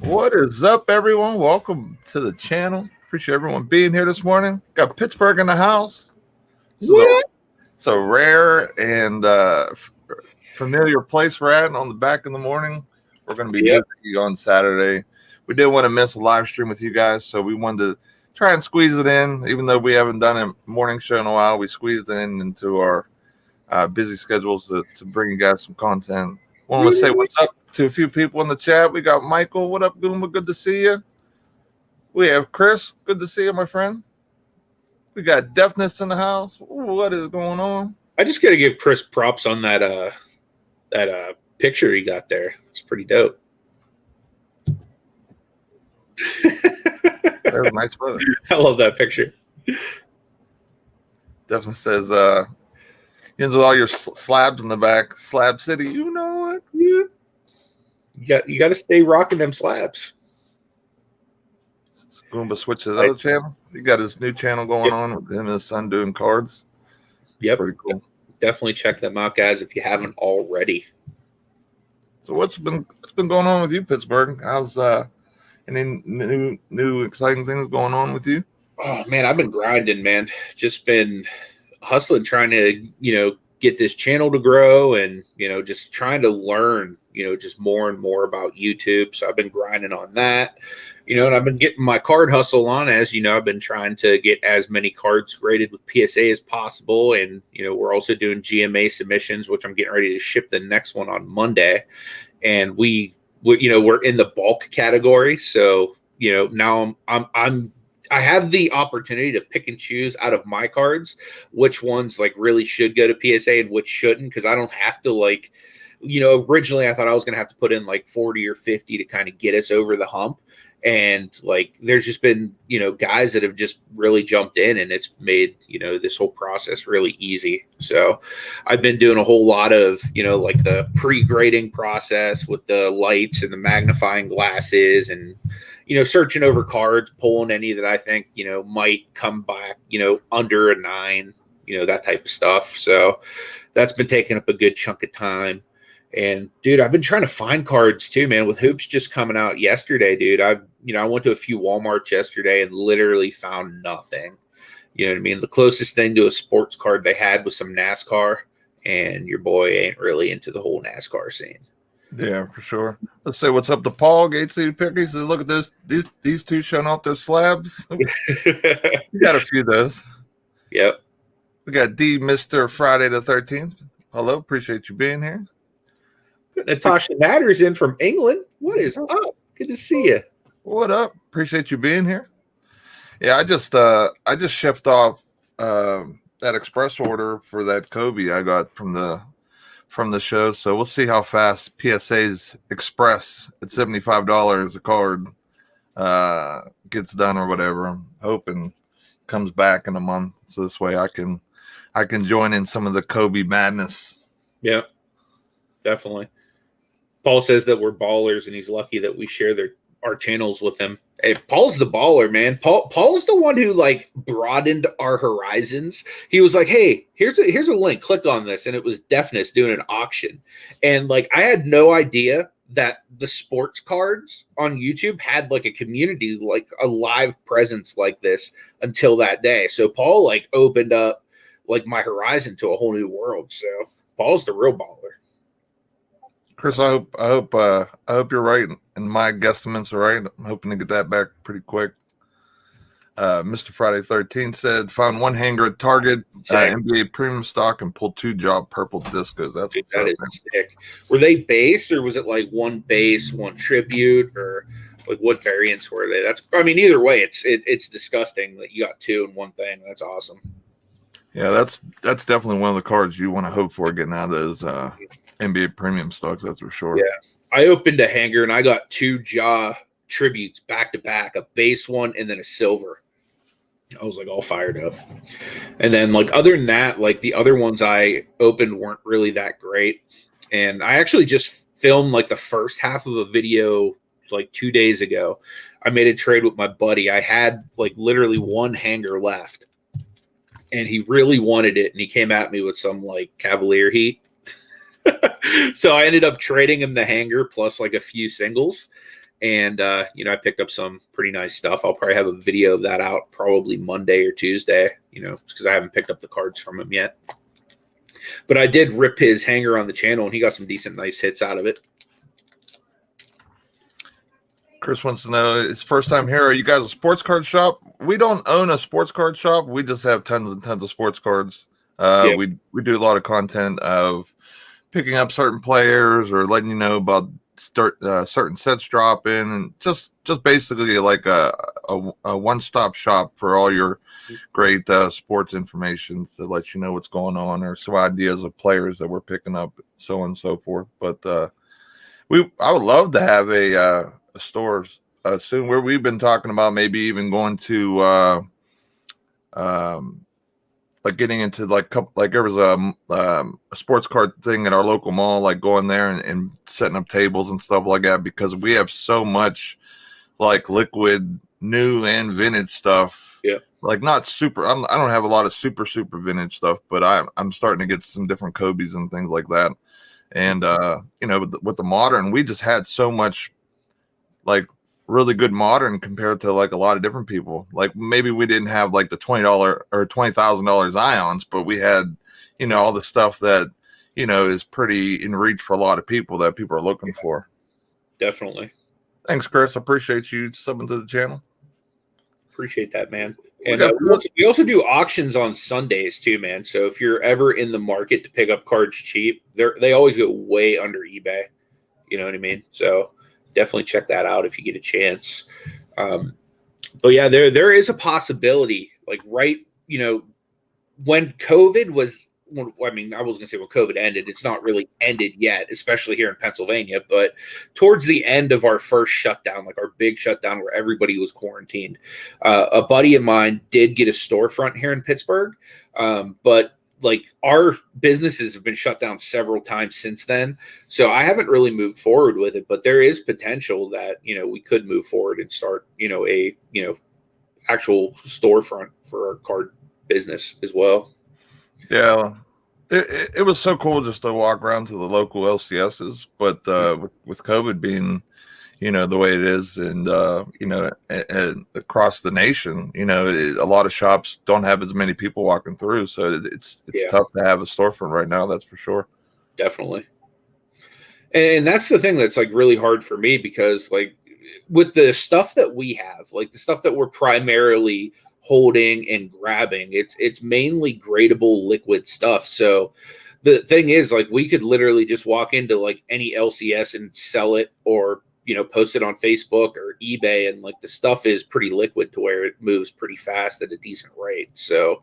What is up, everyone? Welcome to the channel. Appreciate everyone being here this morning. Got Pittsburgh in the house. What? It's a rare and familiar place we're at on the back in the morning. We're going to be busy on Saturday. We didn't want to miss a live stream with you guys, so we wanted to try and squeeze it in. Even though we haven't done a morning show in a while, we squeezed it in into our busy schedules to bring you guys some content. Want to say what's up to a few people in the chat. We got Michael. What up, Goomba? Good to see you. We have Chris. Good to see you, my friend. We got Deafness in the house. What is going on? I just got to give Chris props on that picture he got there. It's pretty dope. That was a nice photo. I love that picture. Definitely says, ends with all your slabs in the back. Slab City. You know what? Yeah. You got to stay rocking them slabs. Goomba switched his other channel. He got his new channel going on with him and his son doing cards. Yep. Pretty cool. Definitely check them out, guys, if you haven't already. So what's been going on with you, Pittsburgh? How's any new exciting things going on with you? Oh man, I've been grinding, man. Just been hustling, trying to, get this channel to grow and, just trying to learn, just more and more about YouTube. So I've been grinding on that, and I've been getting my card hustle on. As you know, I've been trying to get as many cards graded with PSA as possible. And, we're also doing GMA submissions, which I'm getting ready to ship the next one on Monday. And we're in the bulk category. So, now I have the opportunity to pick and choose out of my cards which ones really should go to PSA and which shouldn't, because I don't have to originally I thought I was going to have to put in 40 or 50 to kind of get us over the hump. And there's just been, guys that have just really jumped in, and it's made, this whole process really easy. So I've been doing a whole lot of, the pre-grading process with the lights and the magnifying glasses and, searching over cards, pulling any that I think, might come back, under a 9, that type of stuff. So that's been taking up a good chunk of time. And dude, I've been trying to find cards too, man, with hoops just coming out yesterday, dude. I went to a few Walmarts yesterday and literally found nothing. You know what I mean? The closest thing to a sports card they had was some NASCAR, and your boy ain't really into the whole NASCAR scene. Yeah, for sure. Let's say what's up to Paul Gates. Picker. He says, look at this. These two showing off their slabs. We got a few of those. Yep. We got D Mr. Friday the 13th. Hello, appreciate you being here. Natasha Natter's in from England. What is up? Good to see you. What up? Appreciate you being here. Yeah, I just shipped off that express order for that Kobe I got from the show. So we'll see how fast PSA's express at $75 a card gets done or whatever. I'm hoping comes back in a month, so this way I can join in some of the Kobe madness. Yeah, definitely. Paul says that we're ballers, and he's lucky that we share our channels with him. Hey, Paul's the baller, man. Paul's the one who broadened our horizons. He was like, "Hey, here's a link. Click on this," and it was Deafness doing an auction. And I had no idea that the sports cards on YouTube had a community, a live presence like this until that day. So Paul opened up my horizon to a whole new world. So Paul's the real baller. Chris, I hope you're right, and my guesstimates are right. I'm hoping to get that back pretty quick. Mr. Friday 13 said, found one hanger at Target, NBA premium stock, and pulled 2 job purple discos. That is sick. Were they base, or was it one base, one tribute, or what variants were they? Either way, it's disgusting that you got 2 in one thing. That's awesome. Yeah, that's definitely one of the cards you want to hope for getting out of those NBA premium stocks, that's for sure. Yeah. I opened a hanger and I got 2 jaw tributes back to back, a base one and then a silver. I was all fired up. And then other than that, the other ones I opened weren't really that great. And I actually just filmed the first half of a video 2 days ago. I made a trade with my buddy. I had literally one hanger left, and he really wanted it, and he came at me with some Cavalier heat. So I ended up trading him the hanger plus a few singles, And I picked up some pretty nice stuff. I'll probably have a video of that out probably Monday or Tuesday, because I haven't picked up the cards from him yet. But I did rip his hanger on the channel, and he got some decent, nice hits out of it. Chris wants to know, it's first time here. Are you guys a sports card shop? We don't own a sports card shop. We just have tons and tons of sports cards. We do a lot of content of picking up certain players or letting you know about certain sets dropping, and just basically like a one-stop shop for all your great sports information to let you know what's going on or some ideas of players that we're picking up, so on and so forth. But I would love to have a store soon, where we've been talking about maybe even going to like getting into like there was a sports card thing at our local mall, like going there and setting up tables and stuff like that, because we have so much like liquid new and vintage stuff. Yeah, like not super. I don't have a lot of super vintage stuff, but I'm starting to get some different Kobe's and things like that. And with the modern, we just had so much like really good modern compared to like a lot of different people. Like maybe we didn't have like the $20 or $20,000 ions, but we had, all the stuff that, is pretty in reach for a lot of people that people are looking for. Definitely. Thanks, Chris. I appreciate you subbing to the channel. Appreciate that, man. And we also do auctions on Sundays too, man. So if you're ever in the market to pick up cards cheap, they always go way under eBay. You know what I mean? So definitely check that out if you get a chance. But yeah, there is a possibility, like when COVID was, I was gonna say when COVID ended, it's not really ended yet, especially here in Pennsylvania, but towards the end of our first shutdown, like our big shutdown where everybody was quarantined, a buddy of mine did get a storefront here in Pittsburgh. But like our businesses have been shut down several times since then. So I haven't really moved forward with it, but there is potential that, we could move forward and start, a actual storefront for our card business as well. Yeah. It was so cool just to walk around to the local LCSs, but with COVID being, the way it is, and and across the nation, a lot of shops don't have as many people walking through, so it's tough to have a storefront right now. That's for sure. Definitely. And that's the thing that's like really hard for me, because like with the stuff that we have, like the stuff that we're primarily holding and grabbing, it's mainly gradable liquid stuff. So the thing is, like, we could literally just walk into like any LCS and sell it, or post it on Facebook or eBay, and like the stuff is pretty liquid to where it moves pretty fast at a decent rate. So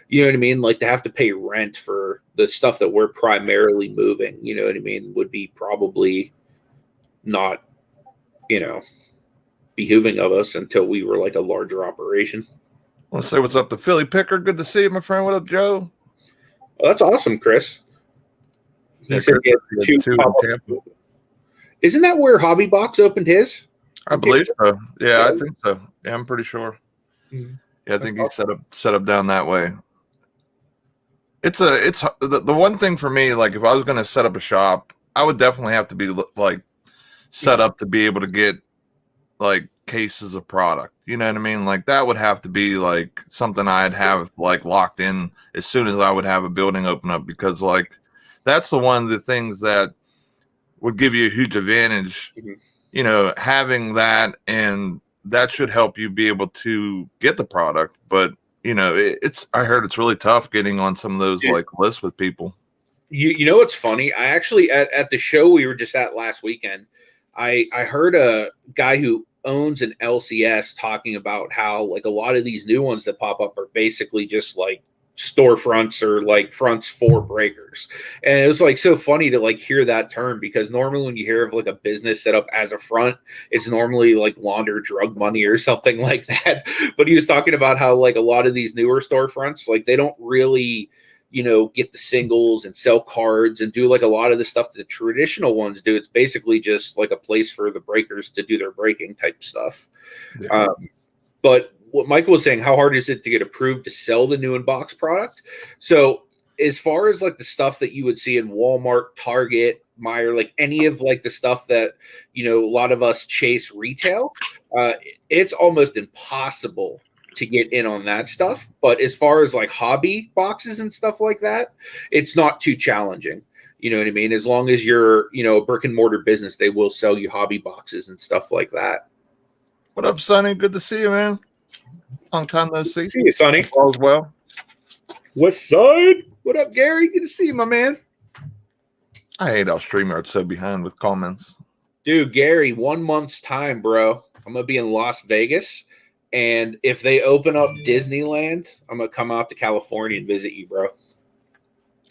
you know what I mean? Like to have to pay rent for the stuff that we're primarily moving, you know what I mean, would be probably not, behooving of us until we were like a larger operation. I want to say what's up to Philly Picker. Good to see you, my friend. What up, Joe? Oh, that's awesome, Chris. He said he had two in Tampa. Isn't that where Hobby Box opened his? I believe so. Yeah, I think so. Yeah, I'm pretty sure. Mm-hmm. Yeah, I think he set up down that way. It's the one thing for me. Like if I was going to set up a shop, I would definitely have to be like set up to be able to get like cases of product. You know what I mean? Like that would have to be like something I'd have like locked in as soon as I would have a building open up, because like that's the one of the things that would give you a huge advantage, having that, and that should help you be able to get the product. But I heard it's really tough getting on some of those like lists with people. You know what's funny? I actually at the show we were just at last weekend, I heard a guy who owns an LCS talking about how like a lot of these new ones that pop up are basically just like storefronts or like fronts for breakers. And it was like so funny to like hear that term, because normally when you hear of like a business set up as a front, it's normally like launder drug money or something like that. But he was talking about how like a lot of these newer storefronts, like they don't really get the singles and sell cards and do like a lot of the stuff that the traditional ones do. It's basically just like a place for the breakers to do their breaking type stuff. Yeah. But what Michael was saying, how hard is it to get approved to sell the new in-box product? So as far as like the stuff that you would see in Walmart, Target, Meijer, like any of like the stuff that, a lot of us chase retail, it's almost impossible to get in on that stuff. But as far as like hobby boxes and stuff like that, it's not too challenging. You know what I mean? As long as you're, a brick and mortar business, they will sell you hobby boxes and stuff like that. What up, Sonny? Good to see you, man. Long time no see. See you, Sonny. All's well. West Side. What up, Gary? Good to see you, my man. I hate how StreamYard's so behind with comments. Dude, Gary, 1 month's time, bro. I'm going to be in Las Vegas. And if they open up Disneyland, I'm going to come out to California and visit you, bro.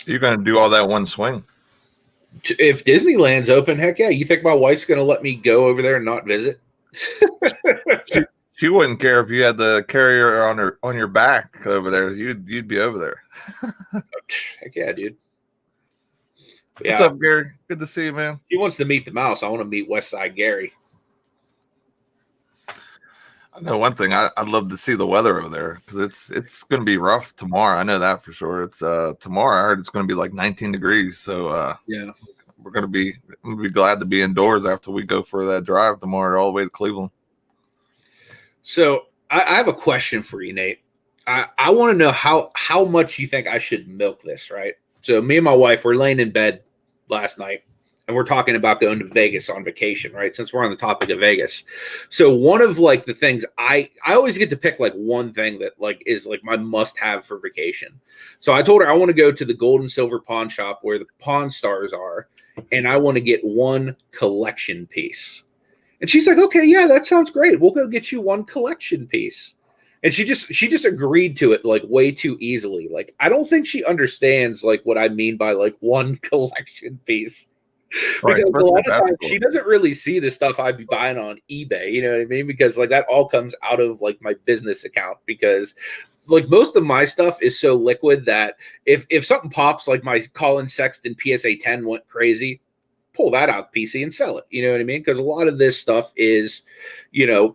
You're going to do all that one swing? If Disneyland's open, heck yeah. You think my wife's going to let me go over there and not visit? She wouldn't care if you had the carrier on your back over there. You'd be over there. Heck yeah, dude. Yeah. What's up, Gary? Good to see you, man. He wants to meet the mouse. I want to meet West Side Gary. I know one thing. I'd love to see the weather over there because it's going to be rough tomorrow. I know that for sure. It's tomorrow. I heard it's going to be like 19 degrees. So yeah, I'm going to be glad to be indoors after we go for that drive tomorrow all the way to Cleveland. So I have a question for you, Nate. I want to know how much you think I should milk this, right? So me and my wife were laying in bed last night, and we're talking about going to Vegas on vacation, right? Since we're on the topic of Vegas. So one of like the things I always get to pick like one thing that like is like my must have for vacation. So I told her I want to go to the gold and silver pawn shop where the pawn stars are, and I want to get one collection piece. And she's like, okay, yeah, that sounds great. We'll go get you one collection piece. And she just agreed to it like way too easily. Like, I don't think she understands like what I mean by like one collection piece. Because a lot of times she doesn't really see the stuff I'd be buying on eBay. You know what I mean? Because like that all comes out of like my business account, because like most of my stuff is so liquid that if something pops, like my Colin Sexton PSA 10 went crazy, pull that out PC and sell it. You know what I mean? Because a lot of this stuff is,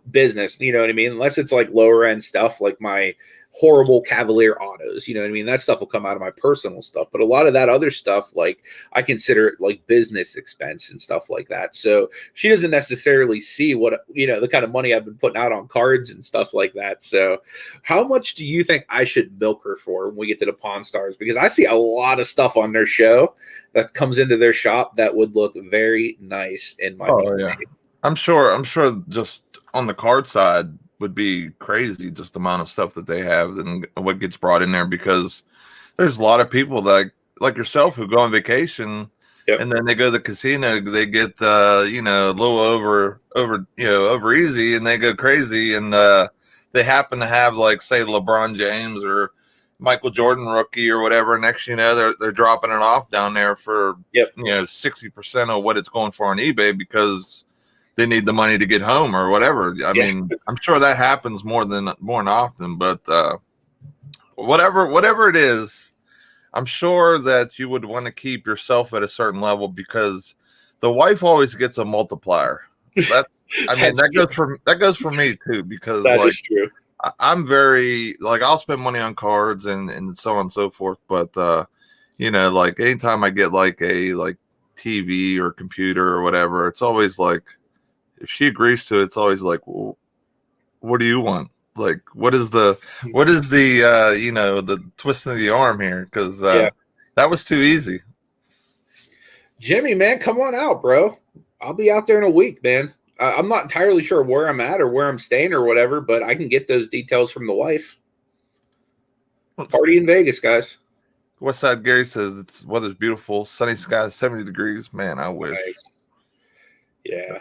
business. You know what I mean? Unless it's like lower end stuff, like my horrible Cavalier autos. You know what I mean? That stuff will come out of my personal stuff. But a lot of that other stuff, like I consider it like business expense and stuff like that. So she doesn't necessarily see what, the kind of money I've been putting out on cards and stuff like that. So how much do you think I should milk her for when we get to the Pawn Stars? Because I see a lot of stuff on their show that comes into their shop that would look very nice in my opinion. Yeah. I'm sure just on the card side would be crazy, just the amount of stuff that they have and what gets brought in there, because there's a lot of people that like yourself who go on vacation. Yep. And then they go to the casino, they get a little over easy, and they go crazy, and they happen to have like say LeBron James or Michael Jordan rookie or whatever. Next they're dropping it off down there for 60% of what it's going for on eBay because they need the money to get home or whatever. I mean, I'm sure that happens more than often, but whatever it is, I'm sure that you would want to keep yourself at a certain level, because the wife always gets a multiplier. That goes for me too, because that is true. I'm very like, I'll spend money on cards and so on and so forth, but like anytime I get like a TV or computer or whatever, it's always like, if she agrees to it, it's always like, well, what do you want? Like, what is the the twist of the arm here? Because that was too easy. Jimmy, man, come on out, bro. I'll be out there in a week, man. I'm not entirely sure where I'm at or where I'm staying or whatever, but I can get those details from the wife. Party in Vegas, guys. Westside Gary says it's weather's beautiful, sunny skies, 70 degrees. Man, I wish. Nice. Yeah.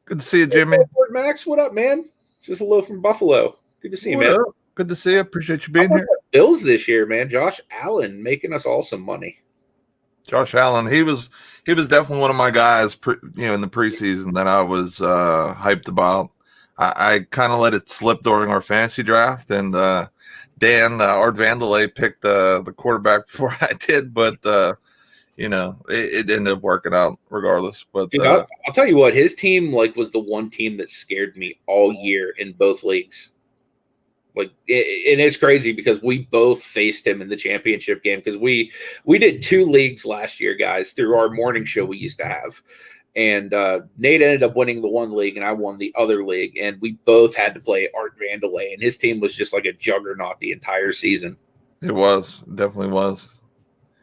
Good to see you, Jimmy. Hey, Max, what up, man? It's just hello from Buffalo. Good to see you, man. Up? Good to see you. Appreciate you being here. Bills this year, man. Josh Allen making us all some money. Josh Allen, he was definitely one of my guys, in the preseason that I was hyped about. I kind of let it slip during our fantasy draft, and Dan Art Vandelay picked the quarterback before I did, but it ended up working out regardless. But dude, I'll tell you what, his team was the one team that scared me all year in both leagues. Like, and it's crazy because we both faced him in the championship game because we did 2 leagues last year, guys, through our morning show we used to have. And Nate ended up winning the one league, and I won the other league. And we both had to play Art Vandelay, and his team was just like a juggernaut the entire season. It was, definitely was.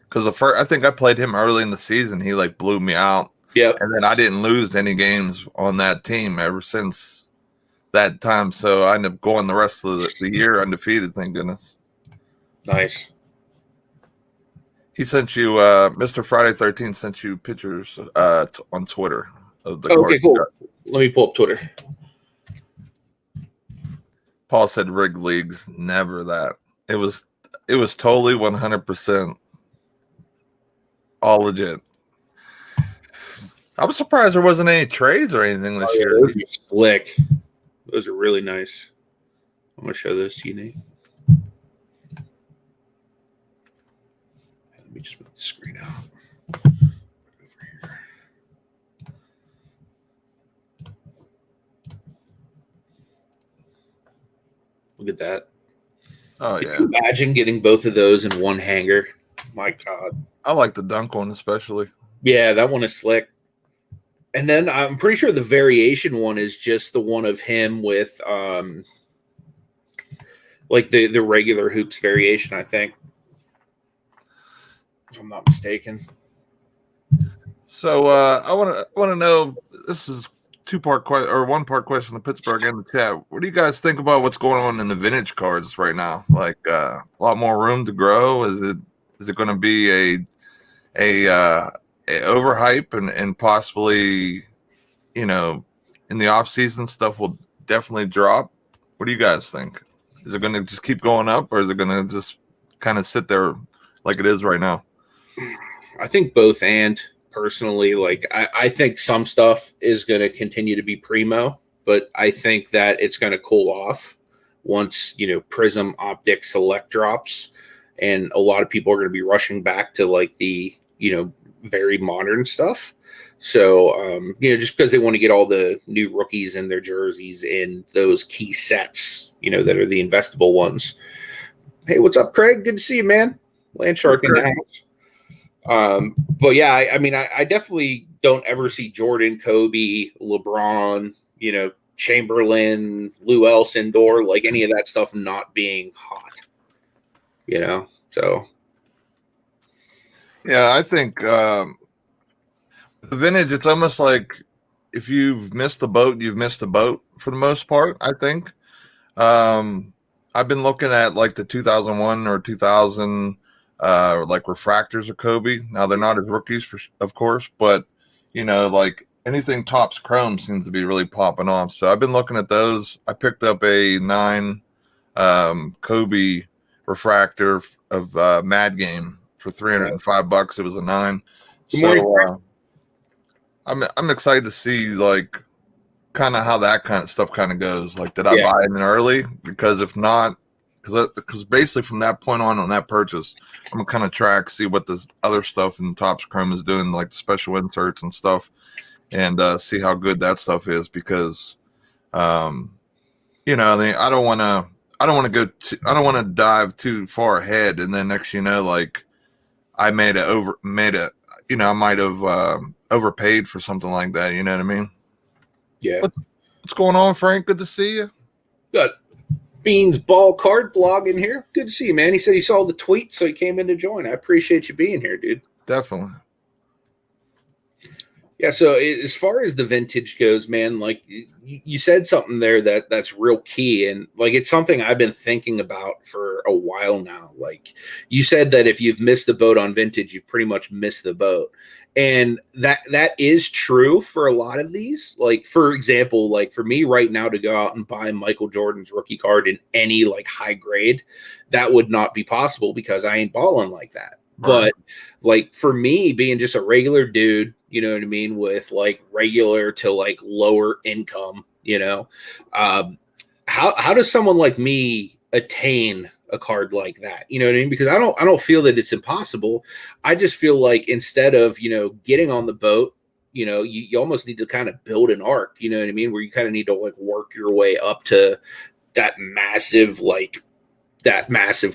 Because I think I played him early in the season. He like blew me out. Yep. And then I didn't lose any games on that team ever since that time. So I ended up going the rest of the year undefeated, thank goodness. Nice. He sent you, Mr. Friday 13 sent you pictures on Twitter of the Okay, cool. Let me pull up Twitter. Paul said rigged leagues, never that. It was totally 100% all legit. I was surprised there wasn't any trades or anything this year. Those are slick. Those are really nice. I'm going to show those to you, Nate. Let me just move the screen out. Over here. Look at that. Oh, Can yeah. you imagine getting both of those in one hanger? My God. I like the dunk one especially. Yeah, that one is slick. And then I'm pretty sure the variation one is just the one of him with like the regular hoops variation, I think. If I'm not mistaken. So I want to know, this is two-part question or one-part question to Pittsburgh and the chat. What do you guys think about what's going on in the vintage cards right now? Like a lot more room to grow? Is it going to be a overhype and possibly, you know, in the off season stuff will definitely drop? What do you guys think? Is it going to just keep going up, or is it going to just kind of sit there like it is right now? I think both, and personally, like I think some stuff is going to continue to be primo, but I think that it's going to cool off once, you know, Prism Optic Select drops, and a lot of people are going to be rushing back to like the, you know, very modern stuff. So, you know, just because they want to get all the new rookies in their jerseys in those key sets, you know, that are the investable ones. Hey, what's up, Craig? Good to see you, man. Landshark in the house. But yeah, I mean, I definitely don't ever see Jordan, Kobe, LeBron, you know, Chamberlain, Lou Alcindor, like any of that stuff not being hot, you know? So. Yeah, I think the vintage, it's almost like if you've missed the boat, you've missed the boat for the most part, I think. I've been looking at like the 2001 or 2000 like refractors of Kobe. Now they're not as rookies, of course, but you know, like anything tops chrome seems to be really popping off. So I've been looking at those. I picked up a 9 Kobe refractor of Mad Game for $305. It was a 9. So I'm excited to see like kind of how that kind of stuff kind of goes. Like, did I buy it in early? Because if not, because basically from that point on that purchase, I'm gonna kind of track, see what this other stuff in Topps Chrome is doing, like the special inserts and stuff, and see how good that stuff is. Because, you know, I don't want to dive too far ahead, and then next, you know, like I you know, I might have overpaid for something like that. You know what I mean? Yeah. What's going on, Frank? Good to see you. Good. Beans Ball Card Blog in here. Good to see you, man. He said he saw the tweet, so he came in to join. I appreciate you being here, dude. Definitely. Yeah, so as far as the vintage goes, man, like you said something there that's real key, and like it's something I've been thinking about for a while now. Like you said that if you've missed the boat on vintage, you've pretty much missed the boat. And that is true for a lot of these. Like, for example, like for me right now to go out and buy Michael Jordan's rookie card in any like high grade, that would not be possible because I ain't balling like that. Right. But like for me being just a regular dude, you know what I mean, with like regular to like lower income, you know, how does someone like me attain a card like that? You know what I mean? Because I don't feel that it's impossible. I just feel like instead of, you know, getting on the boat, you know, you almost need to kind of build an arc, you know what I mean? Where you kind of need to like work your way up to that massive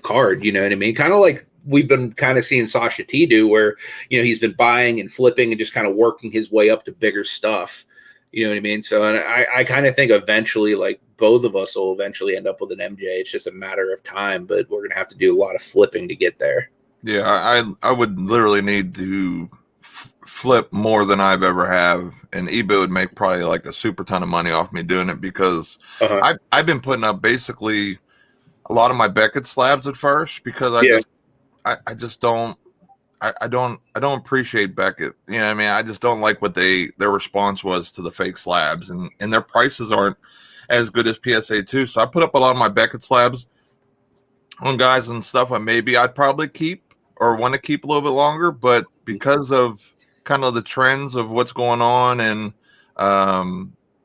card. You know what I mean? Kind of like we've been kind of seeing Sasha T do, where he's been buying and flipping and just kind of working his way up to bigger stuff. You know what I mean? So, and I kind of think eventually, like, both of us will eventually end up with an MJ. It's just a matter of time, but we're gonna have to do a lot of flipping to get there. Yeah, I would literally need to flip more than I've ever have, and eBay would make probably like a super ton of money off me doing it, because I've been putting up basically a lot of my Beckett slabs at first, because I just don't appreciate Beckett. You know what I mean? I just don't like what their response was to the fake slabs, and their prices aren't as good as PSA 2. So I put up a lot of my Beckett slabs on guys and stuff I'd probably keep or want to keep a little bit longer, but because of kind of the trends of what's going on, and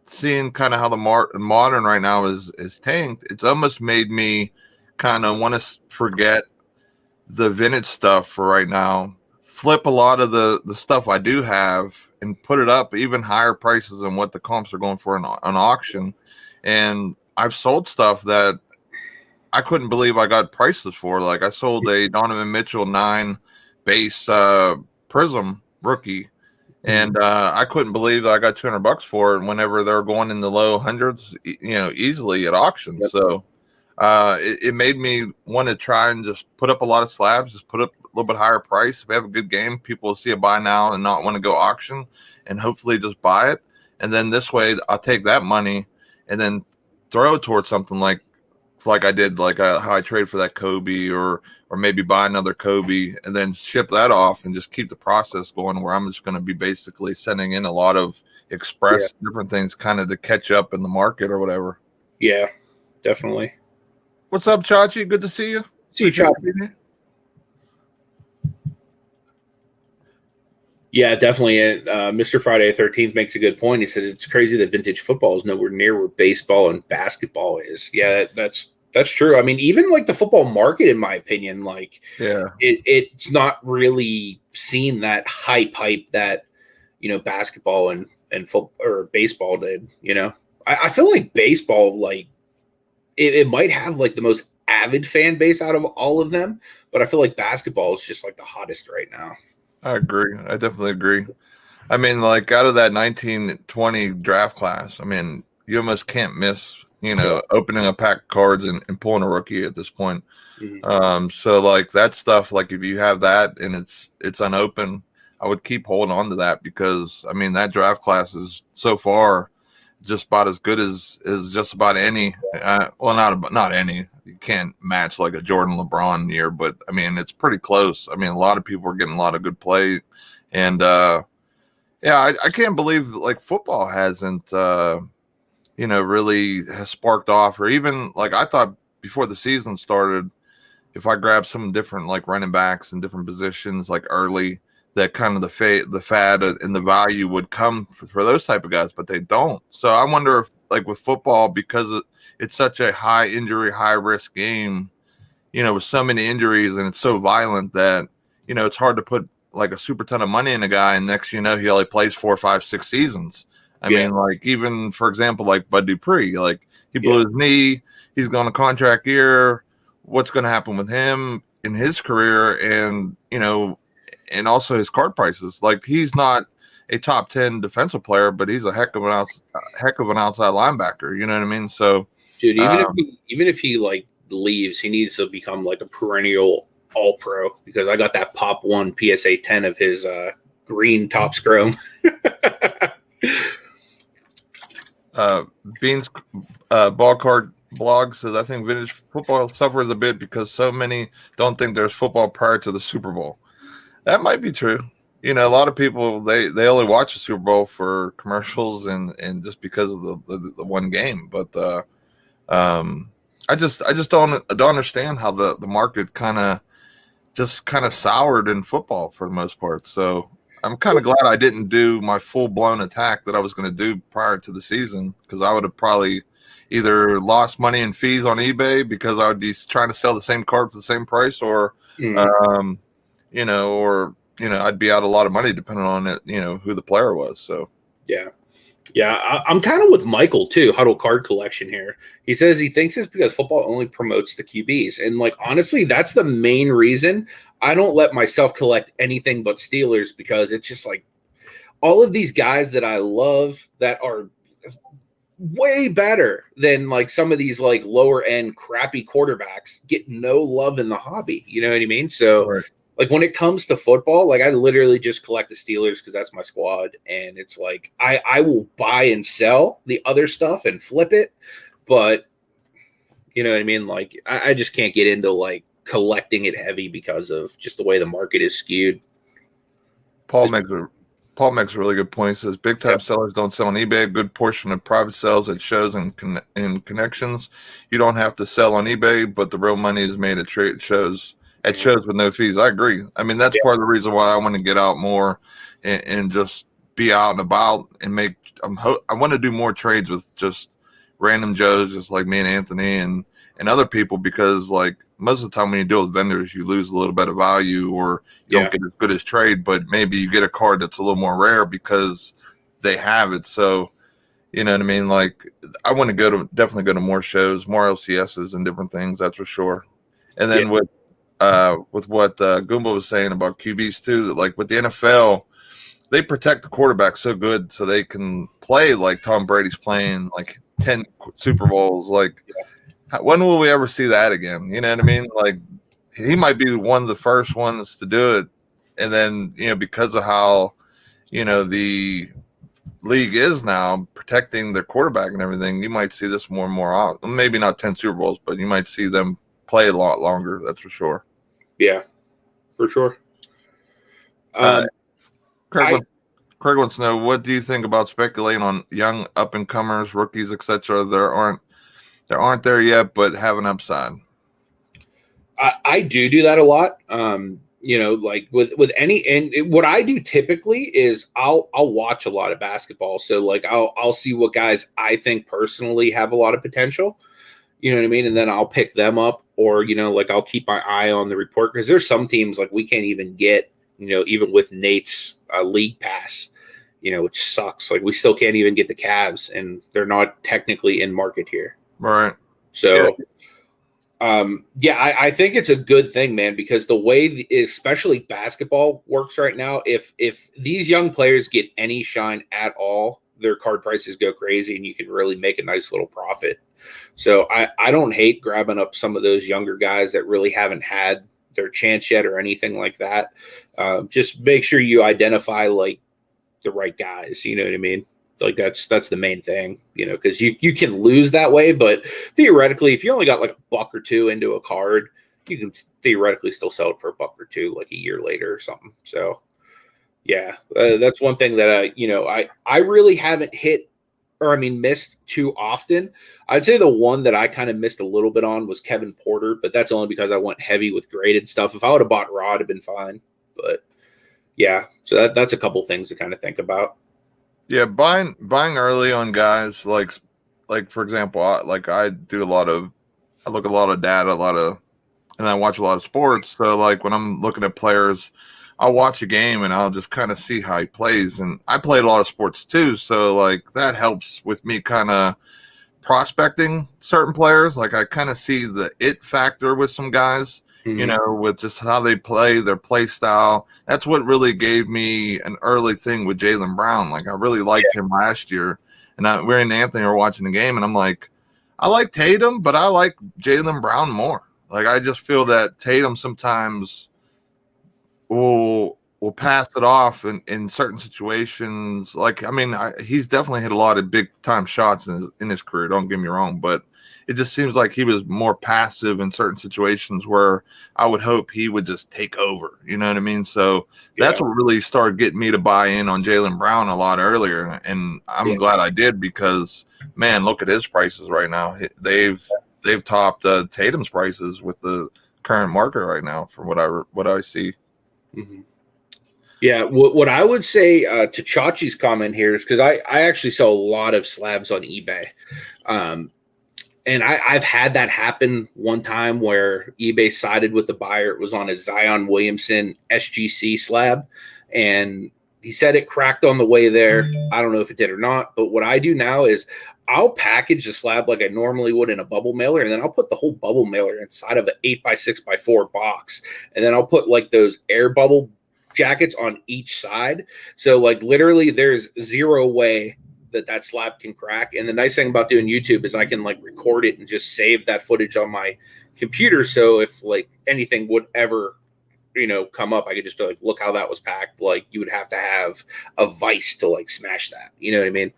seeing kind of how the modern right now is tanked, it's almost made me kind of want to forget the vintage stuff for right now, flip a lot of the stuff I do have and put it up even higher prices than what the comps are going for on auction. And I've sold stuff that I couldn't believe I got prices for. Like, I sold a Donovan Mitchell 9 base Prism rookie, and I couldn't believe that I got $200 for it whenever they're going in the low hundreds, easily at auction. Yep. So it made me want to try and just put up a lot of slabs, just put up a little bit higher price. If we have a good game, people will see a buy now and not want to go auction, and hopefully just buy it. And then this way I'll take that money and then throw it towards something like I did, like how I trade for that Kobe, or maybe buy another Kobe and then ship that off and just keep the process going, where I'm just going to be basically sending in a lot of express different things kind of to catch up in the market or whatever. Yeah, definitely. What's up, Chachi? Good to see you. See you, Chachi. Yeah, definitely. Mr. Friday the 13th makes a good point. He said it's crazy that vintage football is nowhere near where baseball and basketball is. Yeah, that's true. I mean, even like the football market, in my opinion, like it's not really seen that hype that basketball and football or baseball did. I feel like baseball, like it might have like the most avid fan base out of all of them, but I feel like basketball is just like the hottest right now. I agree. I definitely agree. I mean, like, out of that 1920 draft class, I mean, you almost can't miss, opening a pack of cards and pulling a rookie at this point. Mm-hmm. So like that stuff, like if you have that and it's unopened, I would keep holding on to that, because I mean, that draft class is so far just about as good as just about any. Well, not any. You can't match like a Jordan LeBron year, but I mean, it's pretty close. I mean, a lot of people are getting a lot of good play, and I can't believe like football hasn't really has sparked off, or even like I thought before the season started, if I grab some different like running backs in different positions like early, that kind of the fad and the value would come for those type of guys, but they don't. So I wonder if, like, with football, because it's such a high injury, high risk game, with so many injuries, and it's so violent that, it's hard to put like a super ton of money in a guy, and next he only plays 4, 5, 6 seasons. I mean, like, even for example, like Bud Dupree, like he blew his knee, he's going to contract year. What's going to happen with him in his career? And, and also his card prices. Like, he's not a top 10 defensive player, but he's a heck of an outside linebacker. You know what I mean? So, dude, even if he like leaves, he needs to become like a perennial all pro, because I got that pop 1 PSA 10 of his green top scrum. Beans ball card blog says, I think vintage football suffers a bit because so many don't think there's football prior to the Super Bowl. That might be true. A lot of people, they only watch the Super Bowl for commercials and just because of the one game. But I just don't understand how the market kind of soured in football for the most part. So I'm kind of glad I didn't do my full blown attack that I was going to do prior to the season, because I would have probably either lost money in fees on eBay because I would be trying to sell the same card for the same price, or I'd be out a lot of money depending on it, who the player was. So yeah, Yeah, I'm kind of with Michael too. Huddle card collection here. He says he thinks it's because football only promotes the QBs, and like honestly, that's the main reason I don't let myself collect anything but Steelers, because it's just like all of these guys that I love that are way better than like some of these like lower end crappy quarterbacks get no love in the hobby. You know what I mean? So Right. like when it comes to football, like I literally just collect the Steelers because that's my squad. And it's like I will buy and sell the other stuff and flip it. But you know what I mean? Like I just can't get into like collecting it heavy because of just the way the market is skewed. Paul makes a Paul makes a really good point. He says big time Yep. sellers don't sell on eBay. A good portion of private sales at shows and in connections. You don't have to sell on eBay, but the real money is made at trade shows. At shows with no fees. I agree. I mean, that's Yep. part of the reason why I want to get out more and just be out and about and make. I want to do more trades with just random Joes, just like me and Anthony and other people, because like most of the time when you deal with vendors, you lose a little bit of value or you don't get as good as trade, but maybe you get a card that's a little more rare because they have it. So, you know what I mean? Like I want to definitely go to more shows, more LCSs and different things. That's for sure. And then with what Goomba was saying about QBs too, that like with the NFL, they protect the quarterback so good so they can play like Tom Brady's playing like 10 Super Bowls. Like, when will we ever see that again? You know what I mean? Like, he might be one of the first ones to do it. And then, because of how, the league is now protecting their quarterback and everything, you might see this more and more often. Maybe not 10 Super Bowls, but you might see them play a lot longer. That's for sure. Yeah, for sure. Craig wants to know, what do you think about speculating on young up and comers, rookies, etc.? Aren't there yet, but have an upside. I do that a lot. Like with any, and what I do typically is I'll watch a lot of basketball. So like I'll see what guys I think personally have a lot of potential. You know what I mean? And then I'll pick them up, or like I'll keep my eye on the report, because there's some teams like we can't even get, even with Nate's league pass, which sucks. Like we still can't even get the Cavs, and they're not technically in market here. Right. So. I think it's a good thing, man, because the way especially basketball works right now, if these young players get any shine at all, their card prices go crazy and you can really make a nice little profit. So I don't hate grabbing up some of those younger guys that really haven't had their chance yet or anything like that. Just make sure you identify like the right guys, you know what I mean? Like that's the main thing, because you can lose that way, but theoretically, if you only got like a buck or two into a card, you can theoretically still sell it for a buck or two like a year later or something. So yeah, that's one thing that I really haven't hit, or I mean missed too often. I'd say the one that I kind of missed a little bit on was Kevin Porter, but that's only because I went heavy with graded stuff. If I would have bought raw, it'd have been fine. But yeah, so that's a couple things to kind of think about. Yeah, buying early on guys like for example, I look at a lot of data, and I watch a lot of sports. So like when I'm looking at players, I'll watch a game and I'll just kind of see how he plays. And I play a lot of sports too, so like that helps with me kind of prospecting certain players. Like I kind of see the it factor with some guys. With just how they play, their play style. That's what really gave me an early thing with Jaylen Brown. Like I really liked him last year, and we and Anthony were watching the game, and I'm like, I like Tatum, but I like Jaylen Brown more. Like I just feel that Tatum sometimes will pass it off in certain situations. Like I mean, he's definitely hit a lot of big time shots in his career. Don't get me wrong, but it just seems like he was more passive in certain situations where I would hope he would just take over. You know what I mean? So that's what really started getting me to buy in on Jaylen Brown a lot earlier, and I'm glad I did, because man, look at his prices right now. They've topped Tatum's prices with the current market right now, from what I see. Mm-hmm. Yeah, what I would say to Chachi's comment here is, because I actually sell a lot of slabs on eBay. And I've had that happen one time where eBay sided with the buyer. It was on a Zion Williamson SGC slab. And He said it cracked on the way there. I don't know if it did or not, but what I do now is I'll package the slab like I normally would in a bubble mailer, and then I'll put the whole bubble mailer inside of an 8x6x4 box, and then I'll put like those air bubble jackets on each side. So like literally there's zero way that slab can crack. And the nice thing about doing YouTube is I can like record it and just save that footage on my computer. So if like anything would ever come up, I could just be like, look how that was packed. Like you would have to have a vice to like smash that. You know what I mean?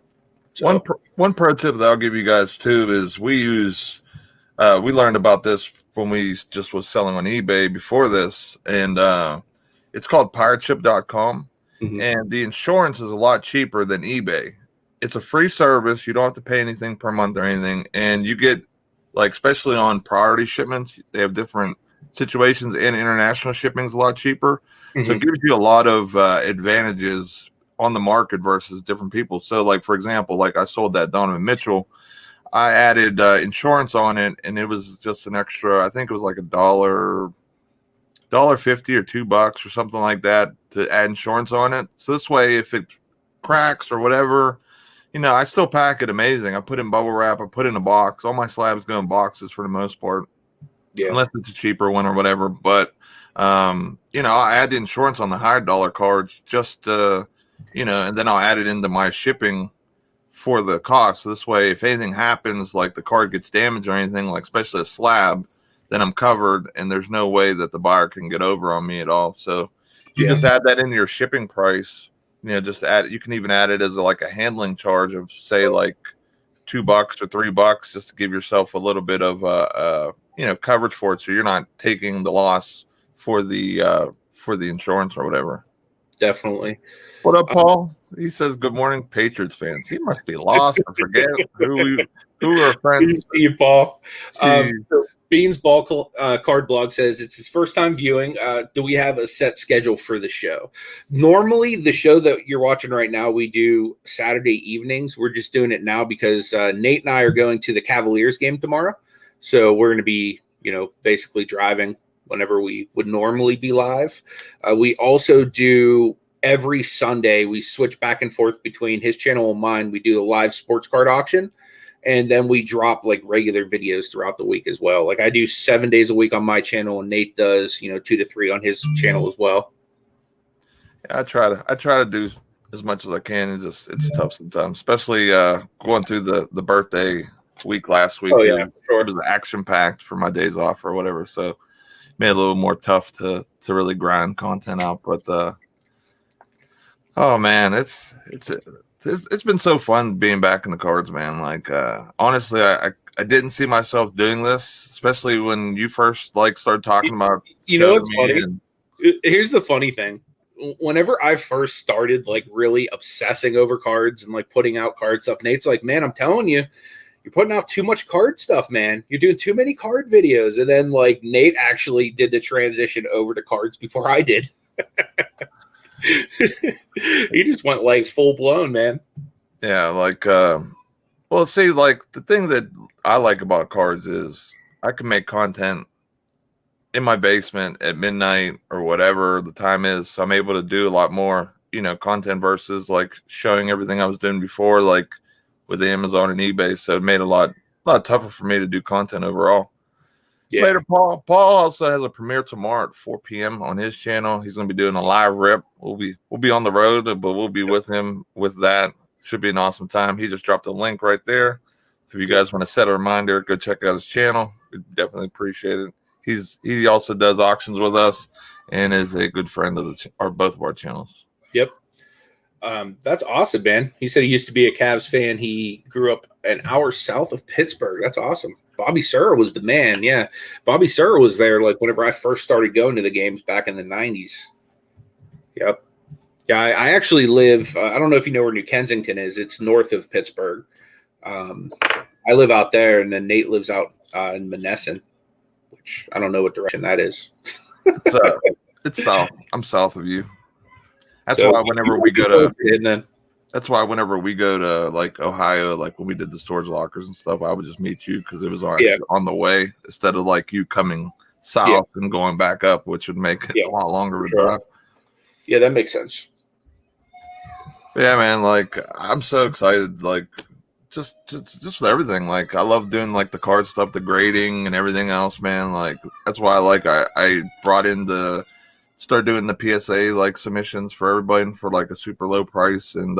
So, one pro tip that I'll give you guys too is we learned about this when we just was selling on eBay before this, and it's called pirateship.com, and the insurance is a lot cheaper than eBay. It's a free service. You don't have to pay anything per month or anything, and you get like, especially on priority shipments, they have different situations, and international shipping is a lot cheaper. So it gives you a lot of advantages on the market versus different people. So like, for example, like I sold that Donovan Mitchell, I added insurance on it, and it was just an extra, I think it was like $1.50 or $2 or something like that to add insurance on it. So this way, if it cracks or whatever, I still pack it amazing. I put in bubble wrap, I put in a box. All my slabs go in boxes for the most part. Yeah. Unless it's a cheaper one or whatever. But, I add the insurance on the higher dollar cards just, and then I'll add it into my shipping for the cost. So this way, if anything happens, like the card gets damaged or anything, like especially a slab, then I'm covered and there's no way that the buyer can get over on me at all. So you just add that into your shipping price. Just add, you can even add it as like a handling charge of say like $2 or $3 just to give yourself a little bit of coverage for it, so you're not taking the loss for the insurance or whatever. Definitely. What up, Paul? He says, "Good morning, Patriots fans." He must be lost or forget who are friends. See you, Paul. So Beans Ball Card Blog says it's his first time viewing. Do we have a set schedule for the show? Normally, the show that you're watching right now, we do Saturday evenings. We're just doing it now because Nate and I are going to the Cavaliers game tomorrow. So we're going to be, basically driving whenever we would normally be live. We also do every Sunday. We switch back and forth between his channel and mine. We do a live sports card auction. And then we drop like regular videos throughout the week as well. Like I do 7 days a week on my channel, and Nate does, 2 to 3 on his channel as well. Yeah, I try to do as much as I can. It's tough sometimes, especially going through the birthday week last week. Oh yeah, sure. It was action packed for my days off or whatever, so it made it a little more tough to really grind content out. But oh man, it's been so fun being back in the cards, man. Like honestly, I didn't see myself doing this, especially when you first started talking about. What's funny? Here's the funny thing. Whenever I first started really obsessing over cards and putting out card stuff, Nate's like, "Man, I'm telling you, you're putting out too much card stuff, man. You're doing too many card videos." And then Nate actually did the transition over to cards before I did. He just went full blown, man. Yeah, well, see, the thing that I like about cards is I can make content in my basement at midnight or whatever the time is. So I'm able to do a lot more, content versus showing everything I was doing before, with Amazon and eBay. So it made it a lot tougher for me to do content overall. Yeah. Later, Paul. Paul also has a premiere tomorrow at 4 p.m. on his channel. He's going to be doing a live rip. We'll be on the road, but we'll be with him with that. Should be an awesome time. He just dropped a link right there. So if you guys want to set a reminder, go check out his channel. We'd definitely appreciate it. He also does auctions with us and is a good friend of both of our channels. Yep. That's awesome, man. He said he used to be a Cavs fan. He grew up an hour south of Pittsburgh. That's awesome. Bobby Sura was the man. Yeah. Bobby Sura was there whenever I first started going to the games back in the 90s. Yep. Yeah, I actually live, I don't know if you know where New Kensington is. It's north of Pittsburgh. I live out there, and then Nate lives out in Monessen, which I don't know what direction that is. It's south. I'm south of you. That's why whenever we go to whenever we go to Ohio, when we did the storage lockers and stuff, I would just meet you because it was on the way instead of you coming south and going back up, which would make it a lot longer to drive. Yeah, that makes sense. Yeah, man. Like I'm so excited. Like just with everything. Like I love doing like the card stuff, the grading and everything else, man. Like that's why I brought in the start doing the PSA like submissions for everybody and for like a super low price, and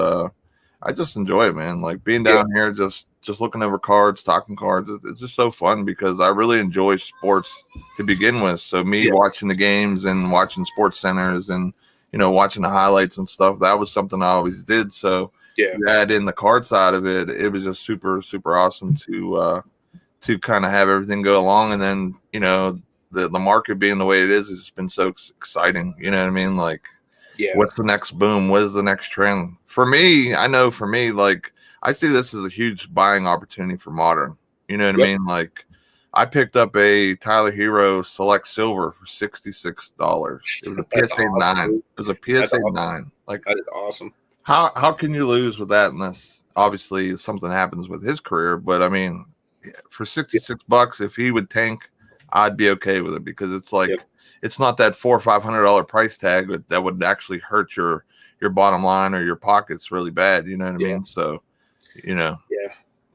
I just enjoy it, man. Like being Yeah. down here, just looking over cards, talking cards. It's just so fun because I really enjoy sports to begin with. So me Yeah. watching the games and watching sports centers and watching the highlights and stuff, that was something I always did. So Yeah. you add in the card side of it, it was just super super awesome to kind of have everything go along, and then the market being the way it is, it's just been so exciting. You know what I mean? Like, Yeah. what's the next boom? What is the next trend? For me, I know for me, like I see this as a huge buying opportunity for modern. You know what I Yep. mean? Like I picked up a Tyler Hero Select Silver for $66. It was a That's PSA awesome, 9. dude. It was a That's PSA awesome. 9. Like That is awesome. how can you lose with that unless obviously something happens with his career? But I mean, for Yeah. $66, if he would tank, I'd be okay with it because it's Yep. like it's not that $400 or $500 price tag that would actually hurt your bottom line or your pockets really bad. You know what I Yeah. mean? So Yeah.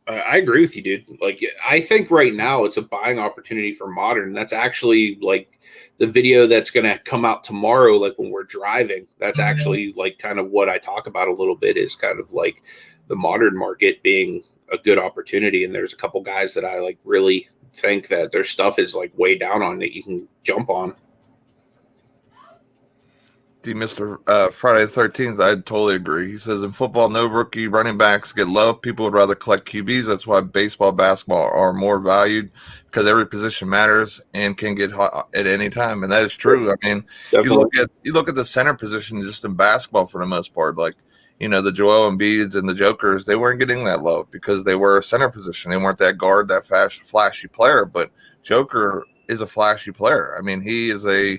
I agree with you, dude. Like, I think right now it's a buying opportunity for modern. That's actually like the video that's going to come out tomorrow, like when we're driving. That's actually like kind of what I talk about a little bit is kind of like the modern market being a good opportunity. And there's a couple guys that I like really think that their stuff is like way down on that you can jump on. Mr. Friday the 13th, I totally agree. He says in football, no rookie running backs get loved. People would rather collect QBs. That's why baseball, basketball are more valued because every position matters and can get hot at any time. And that is true. I mean, Definitely. you look at the center position just in basketball for the most part. Like, the Joel Embiids and the Jokers, they weren't getting that love because they were a center position. They weren't that guard, that flashy player. But Joker is a flashy player. I mean, he is a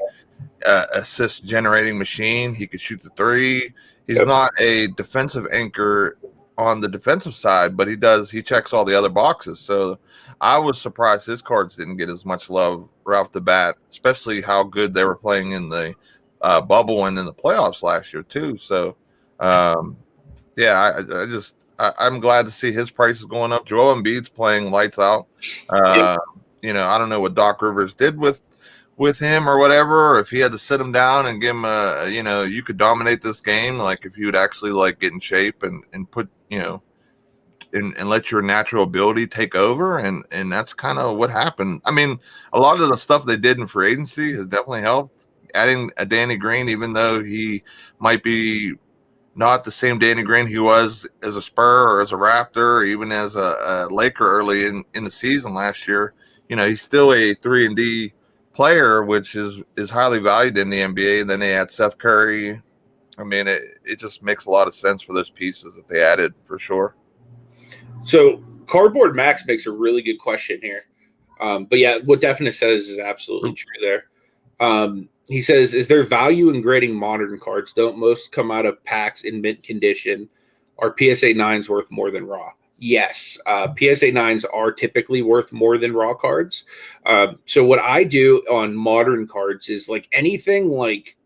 assist generating machine. He could shoot the three. He's Yep. not a defensive anchor on the defensive side, but he checks all the other boxes. So I was surprised his cards didn't get as much love right off the bat, especially how good they were playing in the bubble and in the playoffs last year too. So yeah, I'm glad to see his prices going up. Joel Embiid's playing lights out. Yep. I don't know what Doc Rivers did with him or whatever, or if he had to sit him down and give him you could dominate this game, like if you would actually like get in shape and put and let your natural ability take over, and that's kind of what happened. I mean, a lot of the stuff they did in free agency has definitely helped. Adding a Danny Green, even though he might be not the same Danny Green he was as a Spur or as a Raptor or even as a Laker early in the season last year, he's still a 3-and-D player, which is highly valued in the NBA. And then they had Seth Curry. I mean, it just makes a lot of sense for those pieces that they added for sure. So Cardboard Max makes a really good question here. But yeah, what Definite says is absolutely true there. He says, is there value in grading modern cards? Don't most come out of packs in mint condition? Are PSA 9s worth more than raw? Yes. PSA 9s are typically worth more than raw cards. So what I do on modern cards is like anything like,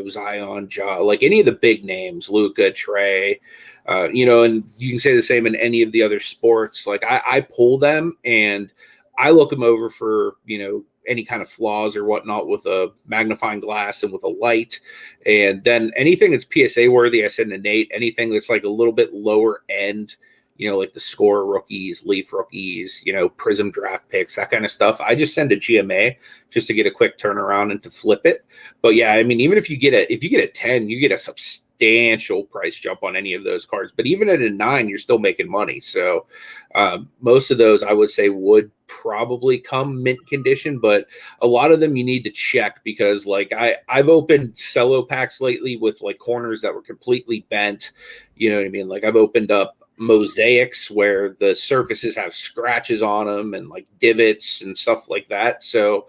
Zion, Ja, like any of the big names, Luca, Trey, and you can say the same in any of the other sports. Like I pull them and I look them over for, any kind of flaws or whatnot with a magnifying glass and with a light. And then anything that's PSA worthy, I send to Nate. Anything that's like a little bit lower end, like the score rookies, leaf rookies, prism draft picks, that kind of stuff, I just send to GMA just to get a quick turnaround and to flip it. But yeah, I mean, even if you get a 10, you get a substantial price jump on any of those cards. But even at a 9, you're still making money. So most of those I would say would probably come mint condition, but a lot of them you need to check because like I've opened cello packs lately with like corners that were completely bent. You know what I mean? Like I've opened up mosaics where the surfaces have scratches on them and like divots and stuff like that. So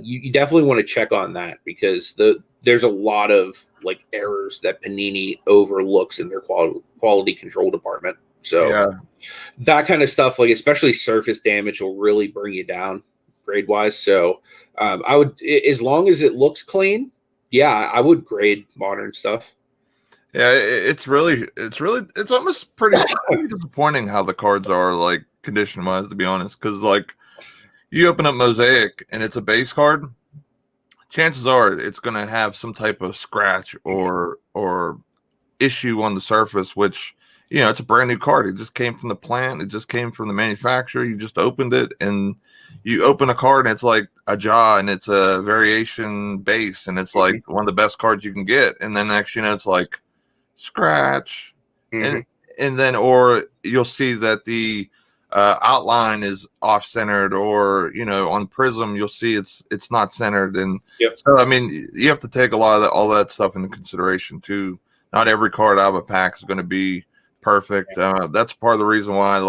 you definitely want to check on that because there's a lot of like errors that Panini overlooks in their quality control department. So Yeah, that kind of stuff, like especially surface damage, will really bring you down grade wise. So I would, as long as it looks clean, yeah, I would grade modern stuff. Yeah, it's almost pretty disappointing how the cards are like condition wise, to be honest. Because like you open up Mosaic and it's a base card, chances are it's going to have some type of scratch or issue on the surface, which it's a brand new card. It just came from the plant. It just came from the manufacturer. You just opened it and you open a card and it's like a jaw and it's a variation base and it's like one of the best cards you can get. And then next it's like scratch and then or you'll see that the outline is off centered or on Prism you'll see it's not centered. And so I mean you have to take a lot of all that stuff into consideration too. Not every card out of a pack is going to be perfect. That's part of the reason why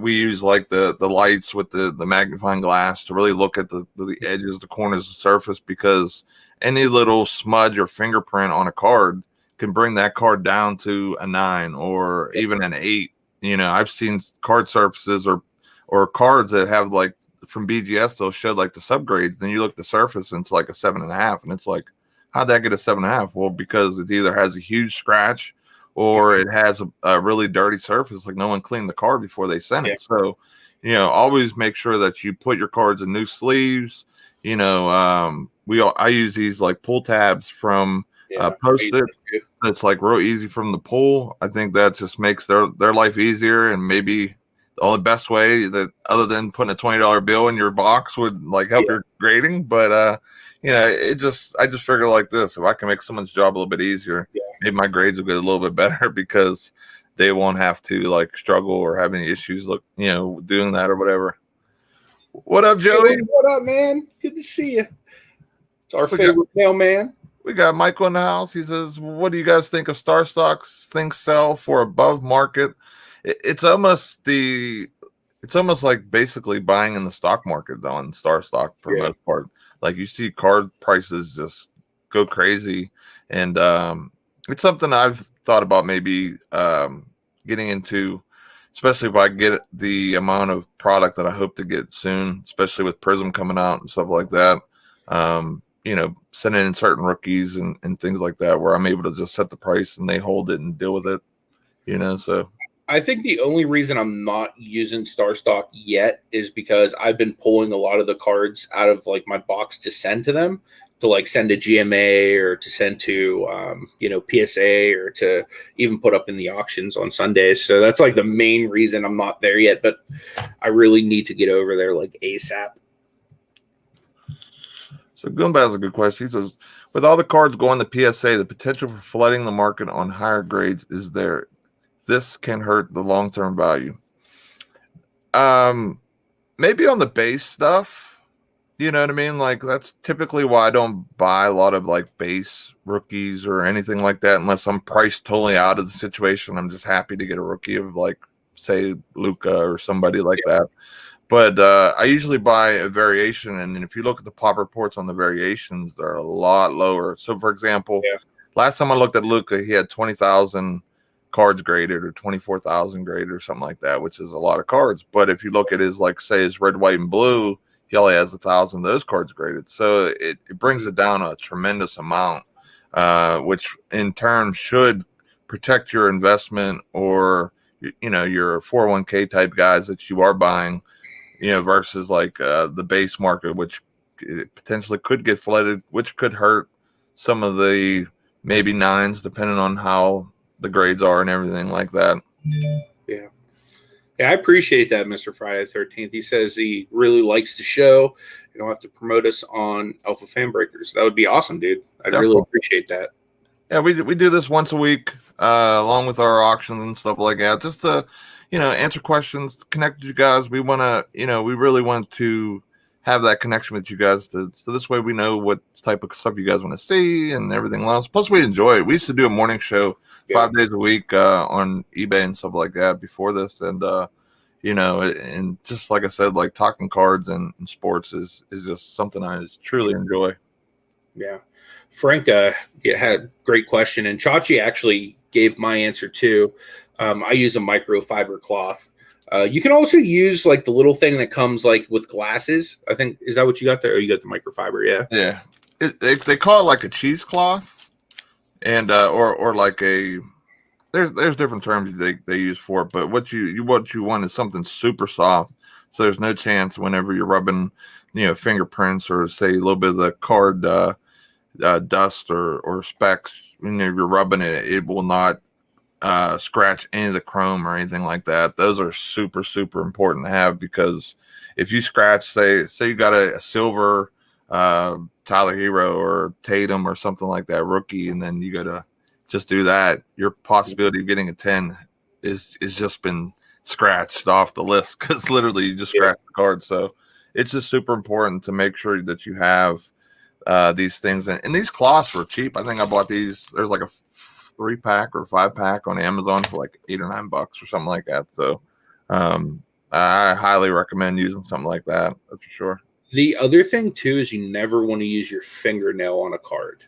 we use like the lights with the magnifying glass to really look at the edges, the corners of the surface, because any little smudge or fingerprint on a card can bring that card down to a 9 or even an 8. I've seen card surfaces or cards that have like from BGS, they'll show like the subgrades. Then you look at the surface and it's like a 7.5, and it's like, how'd that get a 7.5? Well, because it either has a huge scratch or it has a really dirty surface, like no one cleaned the card before they sent it. So, always make sure that you put your cards in new sleeves. I use these like pull tabs from Post-it. It's like real easy from the pull. I think that just makes their life easier, and maybe the only best way that other than putting a $20 bill in your box would like help your grading. But I just figure like this: if I can make someone's job a little bit easier, maybe my grades will get a little bit better because they won't have to like struggle or have any issues doing that or whatever. What up, Joey? What up, man? Good to see you. It's our favorite mailman. We got Michael in the house. He says, what do you guys think of Star Stocks? Things sell for above market. It's almost like basically buying in the stock market on Star Stock for the most part. Like you see card prices just go crazy. And it's something I've thought about maybe getting into, especially if I get the amount of product that I hope to get soon, especially with Prism coming out and stuff like that. Sending in certain rookies and things like that where I'm able to just set the price and they hold it and deal with it, so. I think the only reason I'm not using Star Stock yet is because I've been pulling a lot of the cards out of like my box to send to them, to like send to GMA or to send to, PSA or to even put up in the auctions on Sundays. So that's like the main reason I'm not there yet, but I really need to get over there like ASAP. So Goomba has a good question. He says, with all the cards going to PSA, the potential for flooding the market on higher grades is there. This can hurt the long-term value. Maybe on the base stuff, you know what I mean? Like that's typically why I don't buy a lot of like base rookies or anything like that unless I'm priced totally out of the situation. I'm just happy to get a rookie of like, say, Luca or somebody like that. But I usually buy a variation, and if you look at the pop reports on the variations, they're a lot lower. So, for example, last time I looked at Luca, he had 20,000 cards graded or 24,000 graded or something like that, which is a lot of cards. But if you look at his, like, say, his red, white, and blue, he only has 1,000 of those cards graded. So it brings it down a tremendous amount, which in turn should protect your investment or, your 401k type guys that you are buying. Versus like the base market, which potentially could get flooded, which could hurt some of the maybe 9s, depending on how the grades are and everything like that. Yeah, I appreciate that, Mr. Friday the 13th. He says he really likes the show. You don't have to promote us on Alpha Fan Breakers. That would be awesome, dude. I'd really appreciate that. Yeah, we do this once a week, along with our auctions and stuff like that, just to answer questions, connect with you guys. We want to, we really want to have that connection with you guys. So this way we know what type of stuff you guys want to see and everything else. Plus we enjoy it. We used to do a morning show 5 days a week on eBay and stuff like that before this. And, and just like I said, like talking cards and sports is just something I just truly enjoy. Yeah. Frank had a great question. And Chachi actually gave my answer too. I use a microfiber cloth. You can also use like the little thing that comes like with glasses. I think, is that what you got there? Or you got the microfiber? Yeah. Yeah. They call it like a cheesecloth. and or like a there's different terms they use for it, but what you want is something super soft, so there's no chance whenever you're rubbing, fingerprints or say a little bit of the card dust or specks. If you're rubbing it, it will not scratch any of the chrome or anything like that. Those are super super important to have, because if you scratch, say you got a silver Tyler Hero or Tatum or something like that rookie, and then you got to just do that, your possibility of getting a 10 is just been scratched off the list, because literally you just scratched the card. So it's just super important to make sure that you have these things, and these cloths were cheap. I think I bought these. There's like a 3-pack or 5-pack on Amazon for like $8 or $9 or something like that. So I highly recommend using something like that. That's for sure. The other thing too is you never want to use your fingernail on a card.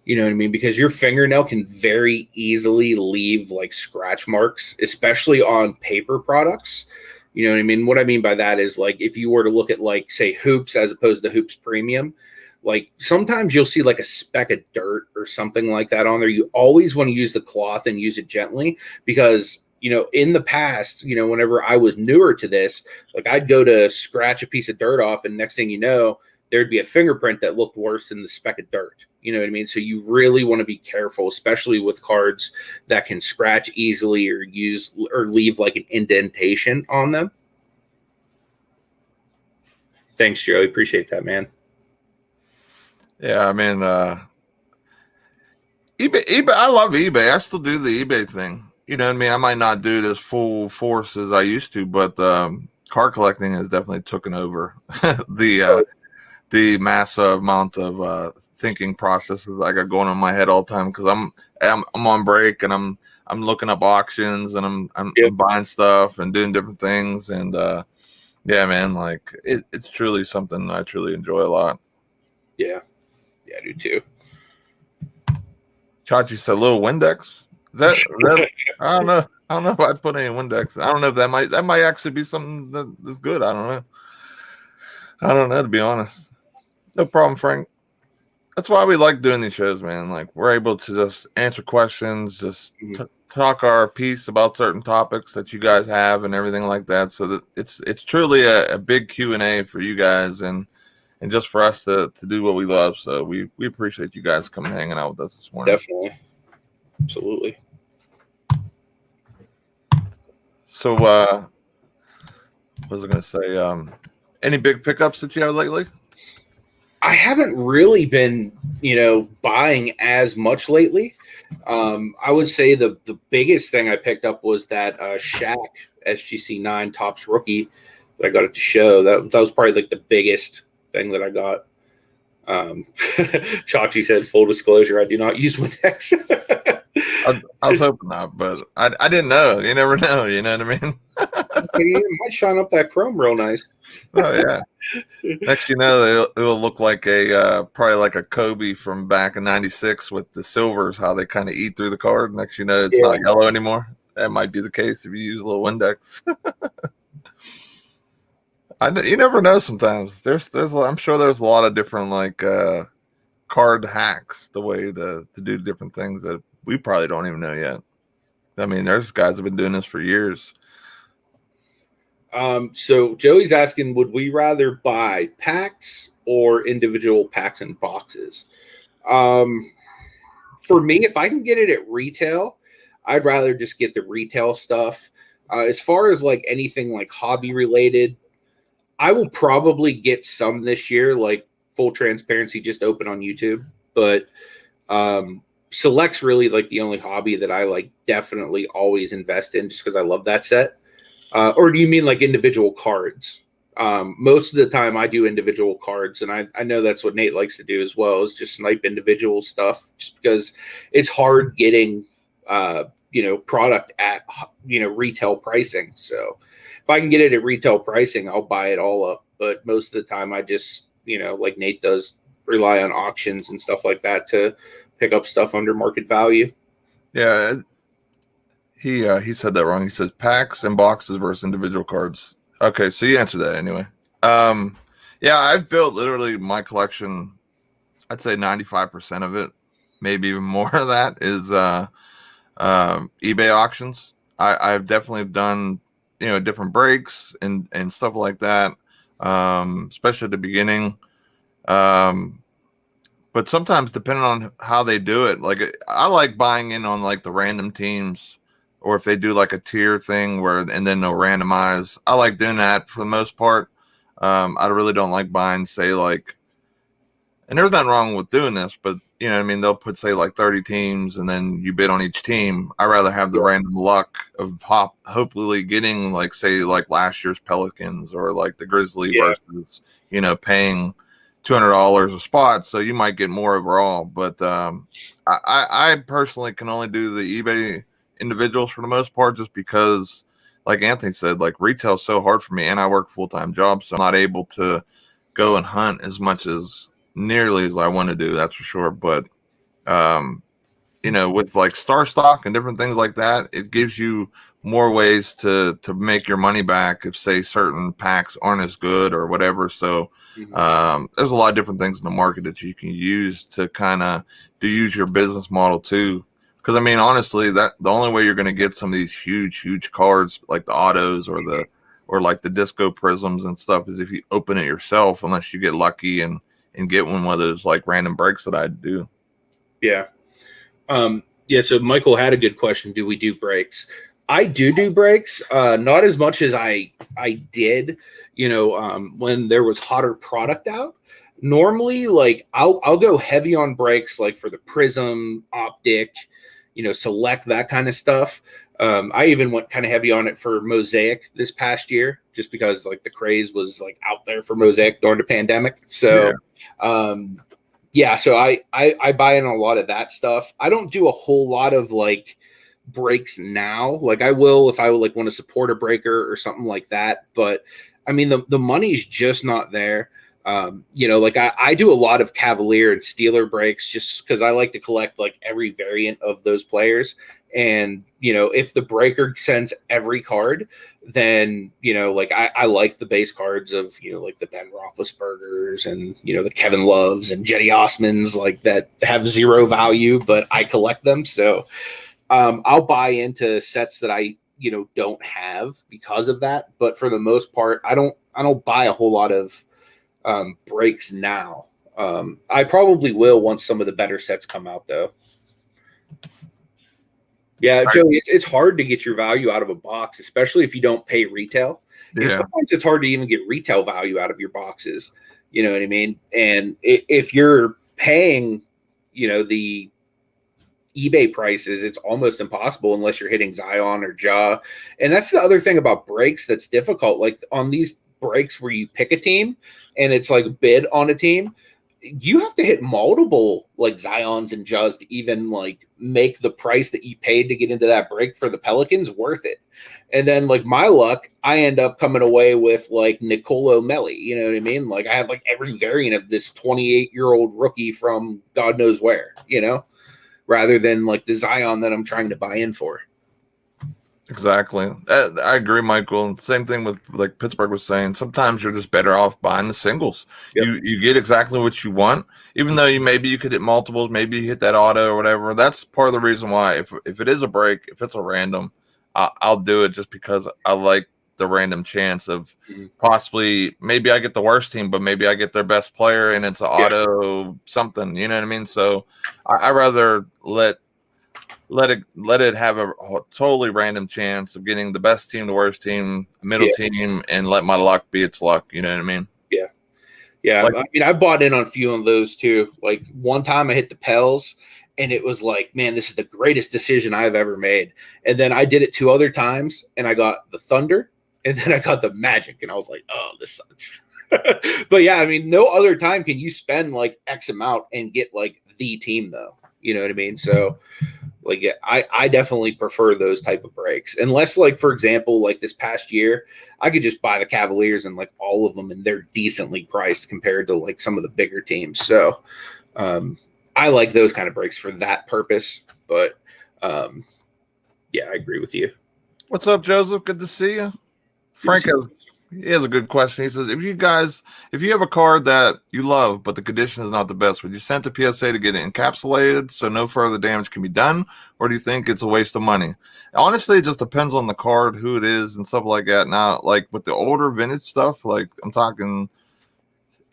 You know what I mean? Because your fingernail can very easily leave like scratch marks, especially on paper products. You know what I mean? What I mean by that is, like, if you were to look at, like, say, Hoops as opposed to Hoops Premium, like sometimes you'll see like a speck of dirt or something like that on there. You always want to use the cloth and use it gently, because, in the past, whenever I was newer to this, like, I'd go to scratch a piece of dirt off, and next thing you know, there'd be a fingerprint that looked worse than the speck of dirt. You know what I mean? So you really want to be careful, especially with cards that can scratch easily or leave like an indentation on them. Thanks, Joey. Appreciate that, man. Yeah, I mean, eBay. I love eBay. I still do the eBay thing. You know what I mean? I might not do it as full force as I used to, but card collecting has definitely taken over the massive amount of thinking processes I got going on in my head all the time, because I'm on break, and I'm looking up auctions, and I'm buying stuff and doing different things, and yeah, man, like it's truly something I truly enjoy a lot. Yeah, I do too. Chachi said little Windex. Is that I don't know. I don't know if I'd put any Windex. I don't know if that might actually be something that's good. I don't know, to be honest. No problem, Frank. That's why we like doing these shows, man. Like, we're able to just answer questions, just talk our piece about certain topics that you guys have and everything like that. So that it's truly a big Q&A for you guys, and just for us to do what we love. So we appreciate you guys coming hanging out with us this morning. Definitely. Absolutely. So what was I going to say? Any big pickups that you have lately? I haven't really been, buying as much lately. I would say the biggest thing I picked up was that Shaq SGC9 Topps rookie that I got at the show. That was probably like the biggest thing that I got. Chachi said, full disclosure, I do not use Windex. I was hoping not, but I didn't know. You never know. You know what I mean? It might shine up that chrome real nice. Oh yeah. Next, you know, it will look like probably like a Kobe from back in '96 with the silvers, how they kind of eat through the card. Next, you know, it's not yellow anymore. That might be the case if you use a little Windex. You never know. Sometimes I'm sure there's a lot of different like card hacks, the way to do different things that we probably don't even know yet. I mean, there's guys that have been doing this for years. So Joey's asking, would we rather buy packs or individual packs and boxes? For me, if I can get it at retail, I'd rather just get the retail stuff. As far as like anything like hobby related, I will probably get some this year, like full transparency, just open on YouTube. But Select's really like the only hobby that I like definitely always invest in, just because I love that set. Or do you mean like individual cards? Most of the time I do individual cards, and I know that's what Nate likes to do as well, is just snipe individual stuff, just because it's hard getting product at retail pricing. So if I can get it at retail pricing, I'll buy it all up. But most of the time I just, like Nate does, rely on auctions and stuff like that to pick up stuff under market value. Yeah. He said that wrong. He says packs and boxes versus individual cards. Okay, so you answered that anyway. Yeah, I've built literally my collection, I'd say 95% of it maybe even more of that is eBay auctions. I've definitely done, different breaks and stuff like that, especially at the beginning. Um, but sometimes depending on how they do it, like I like buying in on like the random teams, or if they do like a tier thing where and then they'll randomize. I like doing that for the most part. I really don't like buying, say, like, and there's nothing wrong with doing this, but what I mean, they'll put, say, like 30 teams and then you bid on each team. I rather have the random luck of hopefully getting, like, say, like last year's Pelicans or like the Grizzly versus, paying $200 a spot. So you might get more overall. But I personally can only do the eBay individuals for the most part, just because, like Anthony said, like retail is so hard for me and I work a full-time job. So I'm not able to go and hunt as much as nearly as I want to do, that's for sure. But with like star stock and different things like that, it gives you more ways to make your money back if, say, certain packs aren't as good or whatever. So there's a lot of different things in the market that you can use to kind of use your business model too. Because I mean, honestly, that the only way you're going to get some of these huge cards like the autos or like the disco prisms and stuff is if you open it yourself, unless you get lucky and get one of those like random breaks that I do. Yeah. So Michael had a good question. Do we do breaks? I do breaks, not as much as I did, when there was hotter product out. Normally, like I'll go heavy on breaks, like for the Prism, Optic, Select, that kind of stuff. I even went kind of heavy on it for Mosaic this past year, just because like the craze was like out there for Mosaic during the pandemic. So, so I buy in a lot of that stuff. I don't do a whole lot of like breaks now. Like I will if I would like want to support a breaker or something like that. But I mean, the money's just not there. Like I do a lot of Cavalier and Steeler breaks just because I like to collect like every variant of those players. And, if the breaker sends every card, then, like I like the base cards of, like the Ben Roethlisbergers and, the Kevin Loves and Jetty Osmonds, like that have zero value, but I collect them. So I'll buy into sets that I, don't have because of that. But for the most part, I don't buy a whole lot of breaks now. I probably will once some of the better sets come out, though. Yeah, Joey, it's hard to get your value out of a box, especially if you don't pay retail. Sometimes it's hard to even get retail value out of your boxes. You know what I mean? And if you're paying, the eBay prices, it's almost impossible unless you're hitting Zion or Ja. And that's the other thing about breaks that's difficult. Like on these breaks where you pick a team and it's like bid on a team, you have to hit multiple like Zions and Jaws to even like make the price that you paid to get into that break for the Pelicans worth it. And then like my luck, I end up coming away with like Nicolo Melli. You know what I mean? Like I have like every variant of this 28-year-old rookie from God knows where, rather than like the Zion that I'm trying to buy in for. Exactly. I agree, Michael. Same thing with like Pittsburgh was saying. Sometimes you're just better off buying the singles. Yep. You get exactly what you want, even though maybe you could hit multiples, maybe you hit that auto or whatever. That's part of the reason why if it is a break, if it's a random, I'll do it just because I like the random chance of possibly maybe I get the worst team, but maybe I get their best player and it's an auto something. You know what I mean? So I rather let it have a totally random chance of getting the best team, the worst team, middle team, and let my luck be its luck. You know what I mean? Yeah. Like, I mean, I bought in on a few of those too. Like one time I hit the Pels and it was like, man, this is the greatest decision I've ever made. And then I did it 2 other times and I got the Thunder and then I got the Magic and I was like, oh, this sucks. But yeah, I mean, no other time can you spend like X amount and get like the team though. You know what I mean? So like, yeah, I definitely prefer those type of breaks. Unless, like, for example, like this past year, I could just buy the Cavaliers and like all of them, and they're decently priced compared to like some of the bigger teams. So I like those kind of breaks for that purpose. But yeah, I agree with you. What's up, Joseph? Good to see you. Frank he has a good question. He says, if you have a card that you love, but the condition is not the best, would you send to PSA to get it encapsulated so no further damage can be done? Or do you think it's a waste of money? Honestly, it just depends on the card, who it is, and stuff like that. Now, like with the older vintage stuff, like I'm talking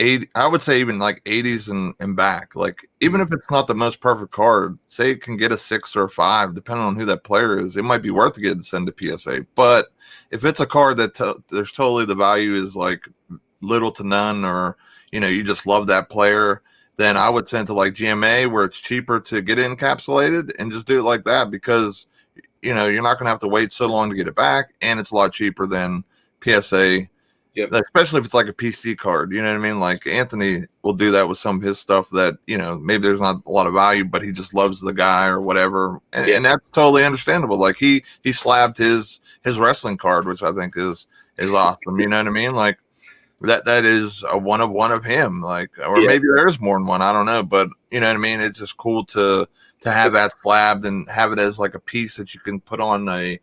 80, I would say even like 80s and back. Like, even if it's not the most perfect card, say it can get a 6 or a 5, depending on who that player is, it might be worth it to send to PSA. But if it's a card that there's totally the value is like little to none, or you just love that player, then I would send to like GMA where it's cheaper to get it encapsulated and just do it like that, because you're not going to have to wait so long to get it back, and it's a lot cheaper than PSA. Yep. Especially if it's like a PC card, you know what I mean? Like Anthony will do that with some of his stuff that, maybe there's not a lot of value, but he just loves the guy or whatever. And that's totally understandable. Like he slabbed his wrestling card, which I think is awesome. You know what I mean? Like that is a one of him, like, or maybe there's more than one. I don't know. But you know what I mean? It's just cool to have that slabbed and have it as like a piece that you can put on a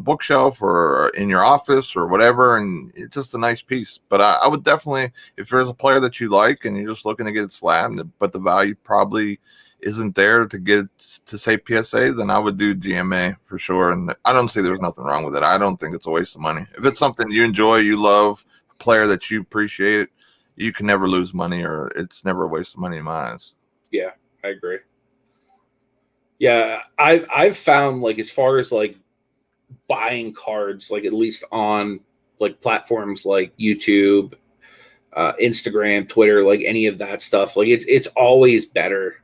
bookshelf or in your office or whatever, and it's just a nice piece. But I would definitely, if there's a player that you like and you're just looking to get it slabbed, but the value probably isn't there to get to say PSA, then I would do GMA for sure. And I don't see there's nothing wrong with it. I don't think it's a waste of money. If it's something you enjoy, you love, a player that you appreciate, you can never lose money, or it's never a waste of money in my eyes. Yeah, I agree. Yeah, I've found, like, as far as like buying cards, like at least on like platforms like YouTube, Instagram, Twitter, like any of that stuff, like it's always better,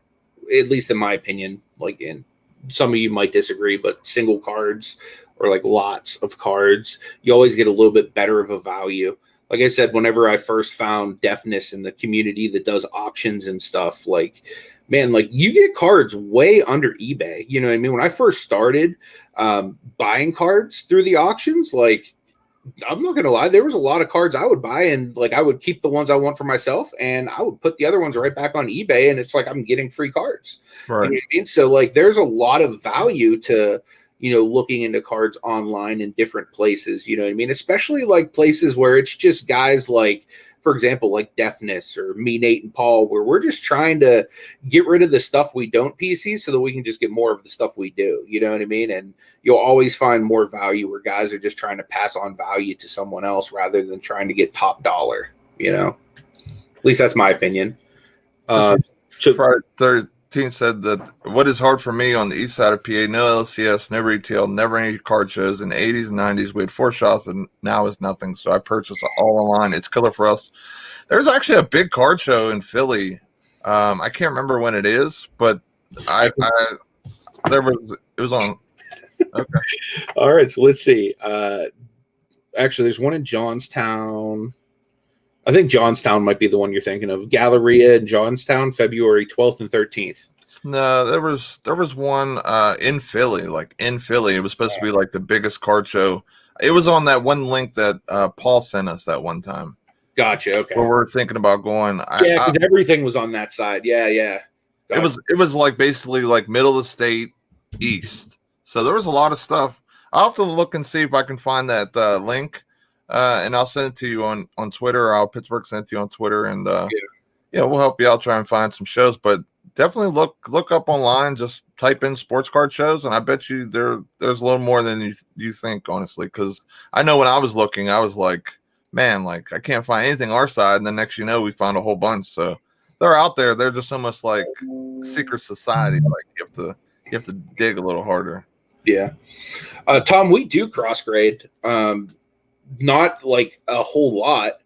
at least in my opinion. Like, in some of you might disagree, but single cards or like lots of cards, you always get a little bit better of a value. Like I said, whenever I first found Deafness in the community that does auctions and stuff, like, man, like you get cards way under eBay. You know what I mean? When I first started buying cards through the auctions, like, I'm not going to lie, there was a lot of cards I would buy, and like I would keep the ones I want for myself, and I would put the other ones right back on eBay, and it's like I'm getting free cards. Right. You know what I mean? So like there's a lot of value to, looking into cards online in different places, you know what I mean? Especially like places where it's just guys like, for example, like Deafness or me, Nate, and Paul, where we're just trying to get rid of the stuff we don't PC so that we can just get more of the stuff we do. You know what I mean? And you'll always find more value where guys are just trying to pass on value to someone else rather than trying to get top dollar, At least that's my opinion. Friday 13 said that what is hard for me on the east side of PA, no LCS, no retail, never any card shows. In the 80s and 90s, we had 4 shops, and now it's nothing. So I purchased all online. It's killer for us. There's actually a big card show in Philly. I can't remember when it is, but it was on. Okay. All right. So let's see. Actually, there's one in Johnstown. I think Johnstown might be the one you're thinking of. Galleria in Johnstown, February 12th and 13th. No, there was one in Philly. Like in Philly, it was supposed to be like the biggest card show. It was on that one link that Paul sent us that one time. Gotcha. Okay. Where we're thinking about going. Yeah, because everything was on that side. Yeah. Gotcha. It was like basically like middle of the state, east. So there was a lot of stuff. I'll have to look and see if I can find that link. And I'll send it to you on Twitter. I'll Pittsburgh send it to you on Twitter, and we'll help you out, try and find some shows. But definitely look up online, just type in sports card shows, and I bet you there's a little more than you think, honestly. Because I know when I was looking, I was like, man, like I can't find anything our side, and the next we found a whole bunch. So they're out there. They're just almost like secret society. Like you have to dig a little harder. Yeah, Tom, we do cross grade. Not like a whole lot,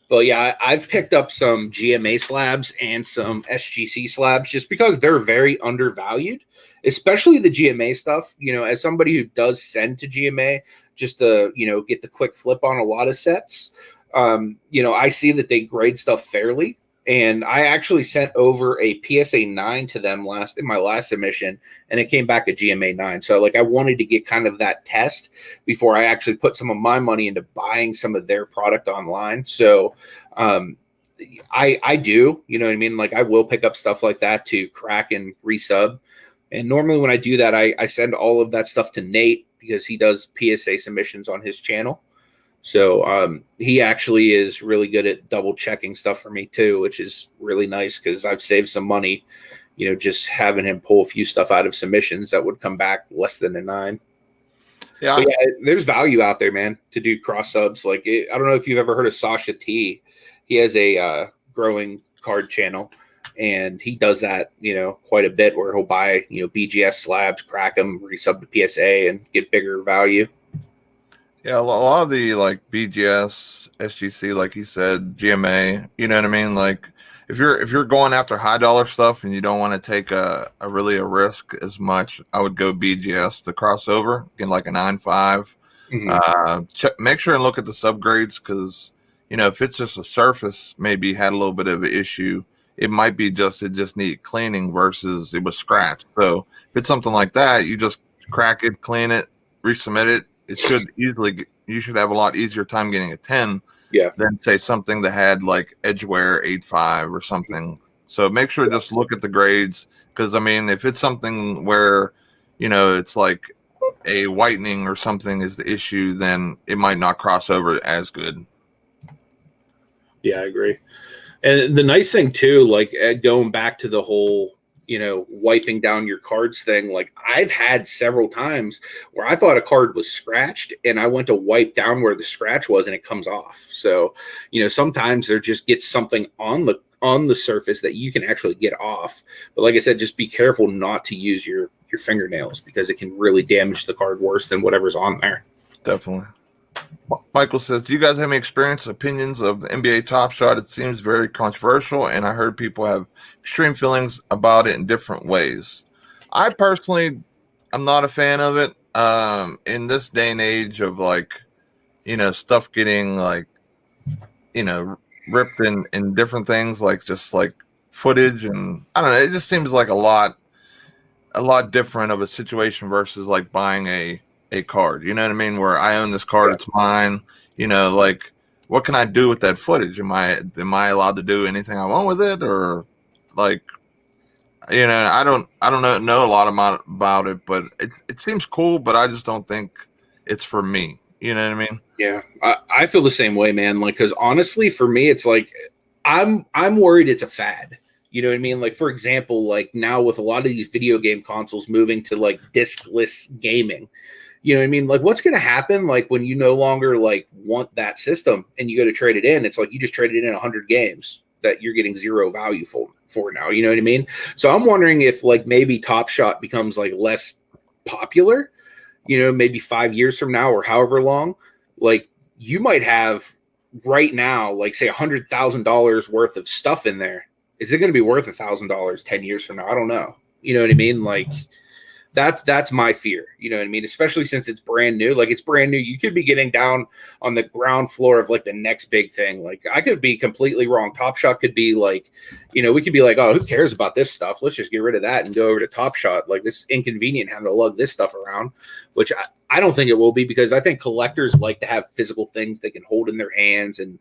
but yeah, I've picked up some GMA slabs and some SGC slabs just because they're very undervalued, especially the GMA stuff. As somebody who does send to GMA just to, get the quick flip on a lot of sets, I see that they grade stuff fairly. And I actually sent over a PSA 9 to them in my last submission, and it came back a GMA 9. So like I wanted to get kind of that test before I actually put some of my money into buying some of their product online. So I do, you know what I mean? Like I will pick up stuff like that to crack and resub. And normally when I do that, I send all of that stuff to Nate because he does PSA submissions on his channel. So he actually is really good at double checking stuff for me too, which is really nice because I've saved some money, just having him pull a few stuff out of submissions that would come back less than a 9. Yeah. But yeah, there's value out there, man, to do cross subs. Like, I don't know if you've ever heard of Sasha T. He has a growing card channel, and he does that, quite a bit where he'll buy, BGS slabs, crack them, resub to PSA, and get bigger value. Yeah, a lot of the like BGS, SGC, like you said, GMA, you know what I mean? Like if you're going after high dollar stuff and you don't want to take a risk as much, I would go BGS, the crossover, get like a 9.5. Make sure and look at the subgrades because if it's just a surface, maybe had a little bit of an issue. It might be it just needed cleaning versus it was scratched. So if it's something like that, you just crack it, clean it, resubmit it. You should have a lot easier time getting a 10 than say something that had like edgeware 8.5 or something. So make sure to just look at the grades because if it's something where it's like a whitening or something is the issue, then it might not cross over as good. Yeah, I agree. And the nice thing too, like going back to the whole wiping down your cards thing, like I've had several times where I thought a card was scratched and I went to wipe down where the scratch was and it comes off. So, sometimes there just gets something on the surface that you can actually get off. But like I said, just be careful not to use your fingernails because it can really damage the card worse than whatever's on there. Definitely. Michael says, do you guys have any opinions of the NBA Top Shot? It seems very controversial, and I heard people have extreme feelings about it in different ways. I personally, I'm not a fan of it. In this day and age of stuff getting ripped in different things, like just like footage, and I don't know, it just seems like a lot different of a situation versus like buying a card, you know what I mean? Where I own this card, it's mine. Like what can I do with that footage? Am I allowed to do anything I want with it, or like, I don't know a lot about it, but it seems cool, but I just don't think it's for me. You know what I mean? Yeah, I feel the same way, man. Like, because honestly, for me, it's like I'm worried it's a fad. You know what I mean? Like, for example, like now with a lot of these video game consoles moving to like discless gaming. You know what I mean? Like, what's going to happen? Like, when you no longer like want that system and you go to trade it in, it's like you just traded in 100 games that you're getting zero value for now. You know what I mean? So I'm wondering if like maybe Top Shot becomes like less popular. Maybe 5 years from now or however long. Like, you might have right now, like say $100,000 worth of stuff in there. Is it going to be worth $1,000 10 years from now? I don't know. You know what I mean? Like. That's my fear. You know what I mean? Especially since it's brand new. Like, it's brand new. You could be getting down on the ground floor of like the next big thing. Like, I could be completely wrong. Top Shot could be like, we could be like, oh, who cares about this stuff? Let's just get rid of that and go over to Top Shot. Like, this inconvenient having to lug this stuff around, which I don't think it will be because I think collectors like to have physical things they can hold in their hands. And,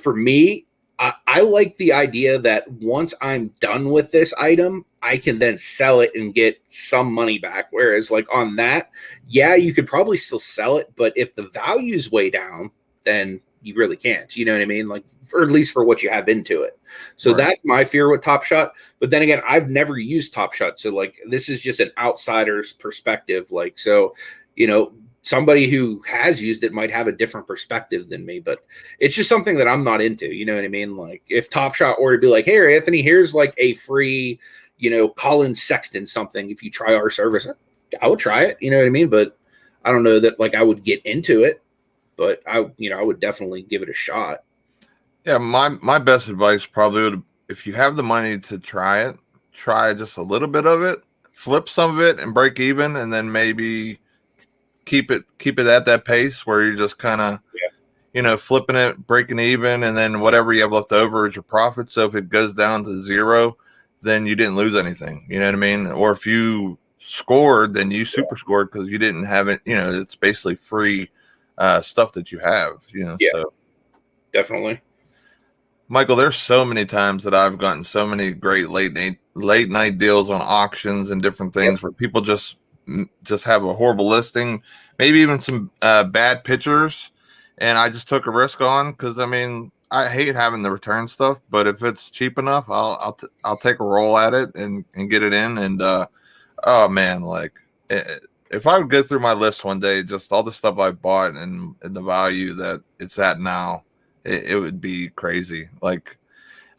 for me, I like the idea that once I'm done with this item, I can then sell it and get some money back. Whereas like on that, yeah, you could probably still sell it, but if the value's way down, then you really can't. You know what I mean? Like, or at least for what you have into it. So That's my fear with Top Shot. But then again, I've never used Top Shot. So like, this is just an outsider's perspective. Like, so, somebody who has used it might have a different perspective than me, but it's just something that I'm not into. You know what I mean? Like, if Top Shot were to be like, hey, Anthony, here's like a free, Colin Sexton something. If you try our service, I would try it. You know what I mean? But I don't know that like I would get into it, but I would definitely give it a shot. Yeah. My best advice probably would, if you have the money to try it, try just a little bit of it, flip some of it and break even. And then maybe keep it at that pace where you're just kind of, flipping it, breaking even, and then whatever you have left over is your profit. So if it goes down to zero, then you didn't lose anything. You know what I mean? Or if you scored, then you super scored because you didn't have it. It's basically free stuff that you have. Yeah, so. Definitely. Michael, there's so many times that I've gotten so many great late night deals on auctions and different things where people just have a horrible listing, maybe even some bad pictures, and I just took a risk on because I mean I hate having the return stuff, but if it's cheap enough, I'll take a roll at it and get it in. And oh man, like if I would go through my list one day, just all the stuff I bought and the value that it's at now, it would be crazy. Like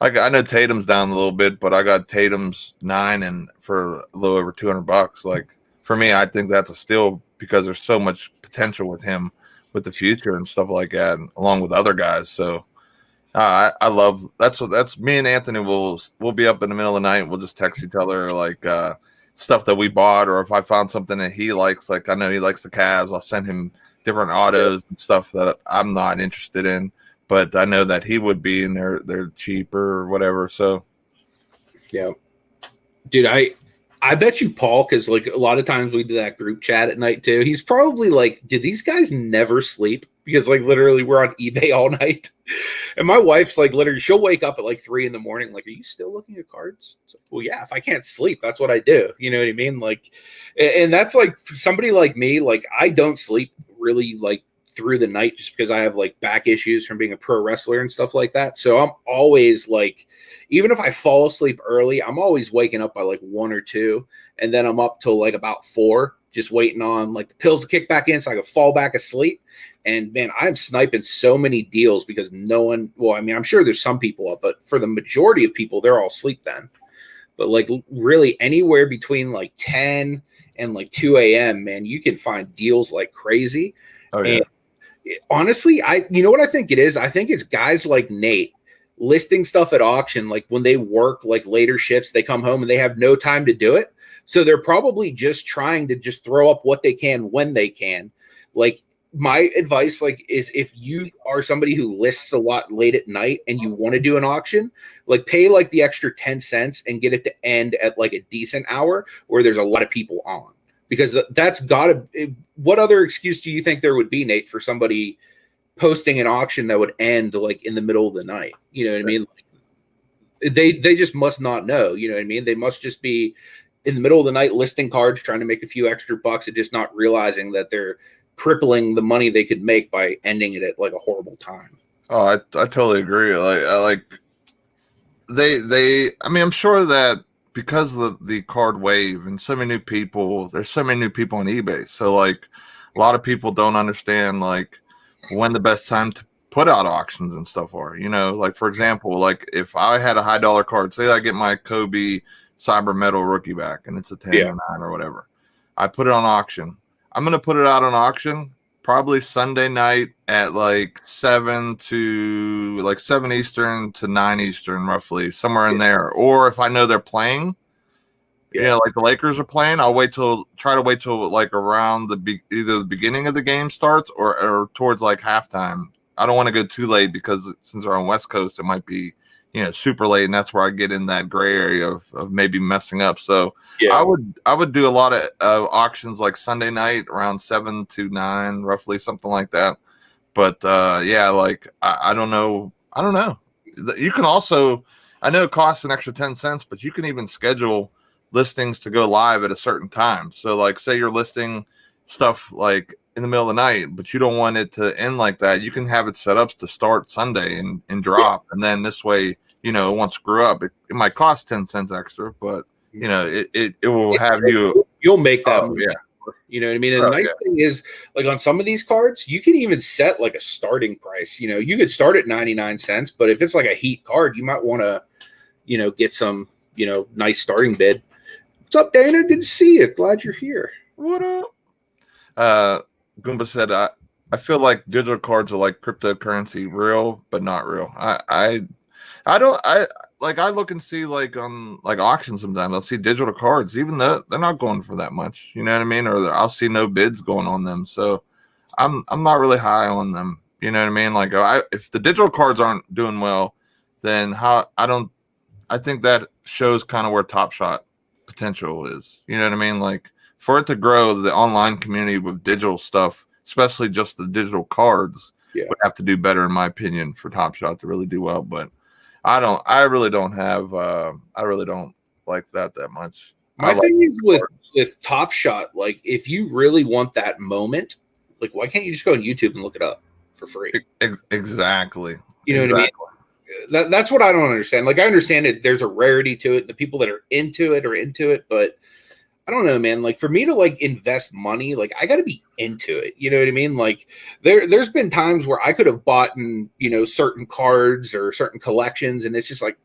I know Tatum's down a little bit, but I got Tatum's 9 and for a little over $200. Like for me, I think that's a steal because there's so much potential with him with the future and stuff like that, and along with other guys. So I love that's me and Anthony we'll be up in the middle of the night. We'll just text each other like stuff that we bought, or if I found something that he likes, like I know he likes the Cavs, I'll send him different autos and stuff that I'm not interested in, but I know that he would be, and they're cheaper or whatever. So yeah, dude, I bet you Paul, because like a lot of times we do that group chat at night too. He's probably like, "Did these guys never sleep?" Because like literally we're on eBay all night, and my wife's like literally she'll wake up at like 3 a.m. like, "Are you still looking at cards?" It's like, well, yeah. If I can't sleep, that's what I do. You know what I mean? Like, and that's like for somebody like me. Like I don't sleep really like through the night just because I have like back issues from being a pro wrestler and stuff like that. So I'm always like, even if I fall asleep early, I'm always waking up by like 1 or 2, and then I'm up till like about 4, just waiting on like the pills to kick back in so I can fall back asleep. And man, I'm sniping so many deals because no one, well, I mean, I'm sure there's some people up, but for the majority of people, they're all asleep then. But like really anywhere between like 10 and like 2 a.m., man, you can find deals like crazy. oh yeah. And honestly, you know what I think it is? I think it's guys like Nate listing stuff at auction. Like when they work like later shifts, they come home and they have no time to do it. So they're probably just trying to just throw up what they can when they can. Like my advice, like, is if you are somebody who lists a lot late at night and you want to do an auction, like pay like the extra 10 cents and get it to end at like a decent hour where there's a lot of people on. Because that's gotta. What other excuse do you think there would be, Nate, for somebody posting an auction that would end like in the middle of the night? You know what I mean? Like, they just must not know. You know what I mean? They must just be in the middle of the night listing cards, trying to make a few extra bucks, and just not realizing that they're crippling the money they could make by ending it at like a horrible time. Oh, I totally agree. I mean, I'm sure that because of the card wave and so many new people, there's so many new people on eBay. So like a lot of people don't understand like when the best time to put out auctions and stuff are. You know, like for example, like if I had a high dollar card, say I get my Kobe Cyber Metal rookie back and it's a 10 or 9 or whatever, I put it on auction. I'm gonna put it out on auction probably Sunday night at like 7 Eastern to 9 Eastern, roughly somewhere in there. Or if I know they're playing, you know, like the Lakers are playing, I'll try to wait till like around either the beginning of the game starts or towards like halftime. I don't want to go too late because since we're on West Coast, it might be, you know, super late, and that's where I get in that gray area of maybe messing up. So yeah. I would do a lot of auctions like Sunday night around 7 to 9, roughly, something like that. But yeah, like I don't know. You can also, I know it costs an extra 10 cents, but you can even schedule listings to go live at a certain time. So like say you're listing stuff like in the middle of the night, but you don't want it to end like that. You can have it set up to start Sunday and drop. And then this way, you know, it won't screw up. It might cost 10 cents extra, but you know, it will have you'll make that. Yeah. You know what I mean? And the nice thing is, like on some of these cards, you can even set like a starting price. You know, you could start at 99 cents, but if it's like a heat card, you might want to, you know, get some, you know, nice starting bid. What's up, Dana? Good to see you. Glad you're here. What up? Goomba said, I feel like digital cards are like cryptocurrency, real but not real. I look and see like on like auctions sometimes I'll see digital cards, even though they're not going for that much. You know what I mean? Or I'll see no bids going on them. So I'm not really high on them. You know what I mean? Like if the digital cards aren't doing well, then I think that shows kind of where Top Shot potential is. You know what I mean? Like for it to grow, the online community with digital stuff, especially just the digital cards, would have to do better, in my opinion, for Top Shot to really do well. But I really don't like that much. My thing is with Top Shot, like if you really want that moment, like why can't you just go on YouTube and look it up? for free. Exactly. You know what I mean? That's what I don't understand. Like, I understand it. There's a rarity to it. The people that are into it, but I don't know, man. Like, for me to like invest money, like I got to be into it. You know what I mean? Like there's been times where I could have bought, certain cards or certain collections. And it's just like,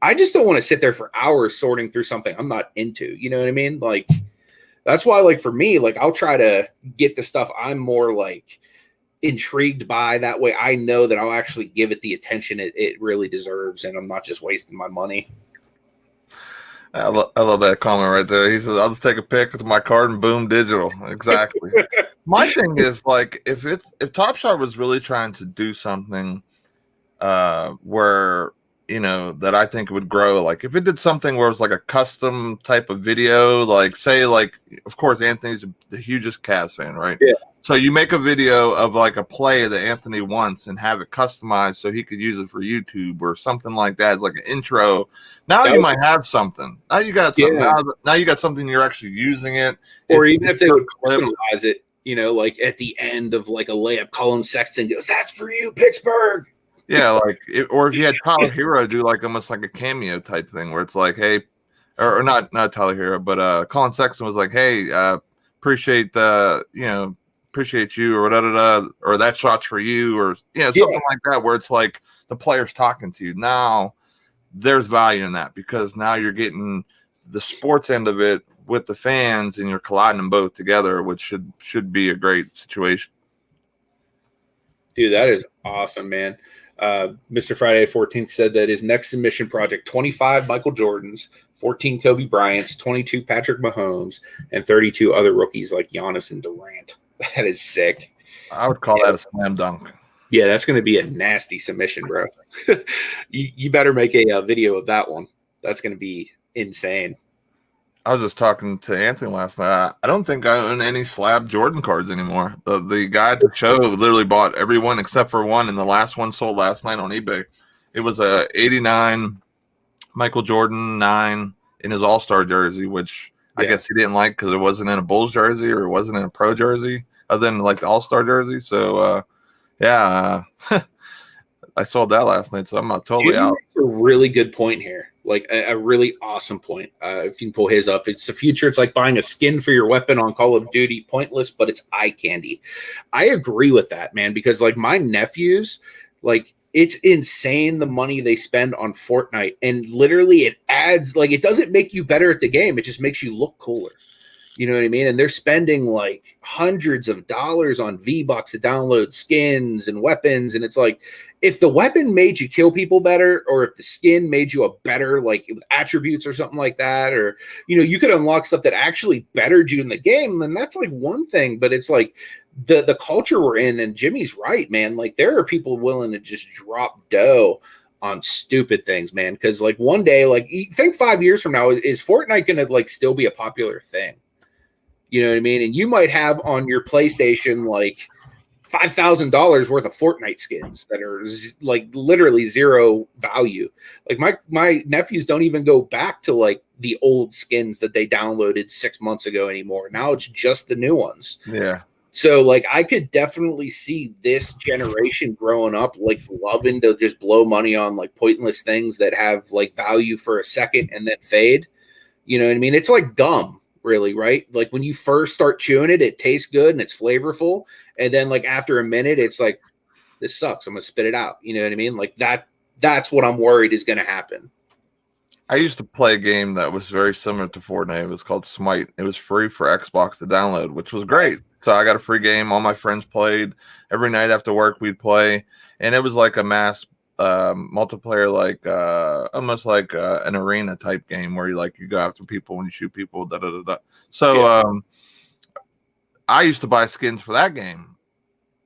I just don't want to sit there for hours sorting through something I'm not into. You know what I mean? Like, that's why, like, for me, like, I'll try to get the stuff I'm more like intrigued by. That way I know that I'll actually give it the attention it really deserves, and I'm not just wasting my money. I love that comment right there. He says, I'll just take a pic with my card and boom, digital. Exactly. My thing is, like, if Top Shot was really trying to do something where, that I think would grow, like if it did something where it was like a custom type of video, like say, like, of course, Anthony's the hugest Cavs fan, right? Yeah. So you make a video of like a play that Anthony wants and have it customized so he could use it for YouTube or something like that. It's like an intro. Now you might have something. Now you got something. Yeah. Now you got something, you're actually using it. Or even if they would personalize it, like at the end of like a layup, Colin Sexton goes, "That's for you, Picksburgh." Yeah, like, or if you had Tyler Hero do like almost like a cameo type thing where it's like, hey, or not Tyler Hero, but Colin Sexton was like, hey, appreciate you or or that shot's for you, or something like that, where it's like the player's talking to you. Now there's value in that because now you're getting the sports end of it with the fans and you're colliding them both together, which should be a great situation. Dude, that is awesome, man. Mr. Friday 14th said that his next submission project, 25 Michael Jordans, 14 Kobe Bryants, 22 Patrick Mahomes, and 32 other rookies like Giannis and Durant. That is sick. I would call that a slam dunk. Yeah, that's going to be a nasty submission, bro. you better make a video of that one. That's going to be insane. I was just talking to Anthony last night. I don't think I own any slab Jordan cards anymore. The guy at the show literally bought every one except for one, and the last one sold last night on eBay. It was a 89 Michael Jordan 9 in his All-Star jersey, which I guess he didn't like because it wasn't in a Bulls jersey or it wasn't in a pro jersey other than like the All-Star jersey. So, I sold that last night, so I'm not totally out. That's a really good point here. Like a really awesome point. If you can pull his up, it's the future. It's like buying a skin for your weapon on Call of Duty. Pointless, but it's eye candy. I agree with that, man, because like my nephews, like it's insane the money they spend on Fortnite. And literally it adds, like, it doesn't make you better at the game. It just makes you look cooler. You know what I mean? And they're spending like hundreds of dollars on V-Bucks to download skins and weapons. And it's like, if the weapon made you kill people better, or if the skin made you a better, like with attributes or something like that, or, you could unlock stuff that actually bettered you in the game, then that's like one thing. But it's like the culture we're in, and Jimmy's right, man. Like there are people willing to just drop dough on stupid things, man. Cause like one day, like think 5 years from now, is Fortnite going to like still be a popular thing? You know what I mean? And you might have on your PlayStation like $5,000 worth of Fortnite skins that are like literally zero value. Like my nephews don't even go back to like the old skins that they downloaded 6 months ago anymore. Now it's just the new ones. Yeah. So like I could definitely see this generation growing up like loving to just blow money on like pointless things that have like value for a second and then fade. You know what I mean? It's like gum. Really, right? Like when you first start chewing it, it tastes good and it's flavorful. And then like after a minute, it's like, this sucks. I'm gonna spit it out. You know what I mean? Like that's what I'm worried is gonna happen. I used to play a game that was very similar to Fortnite. It was called Smite. It was free for Xbox to download, which was great. So I got a free game. All my friends played. Every night after work, we'd play. And it was like a mass multiplayer, like almost like an arena type game where you go after people and you shoot people. So I used to buy skins for that game,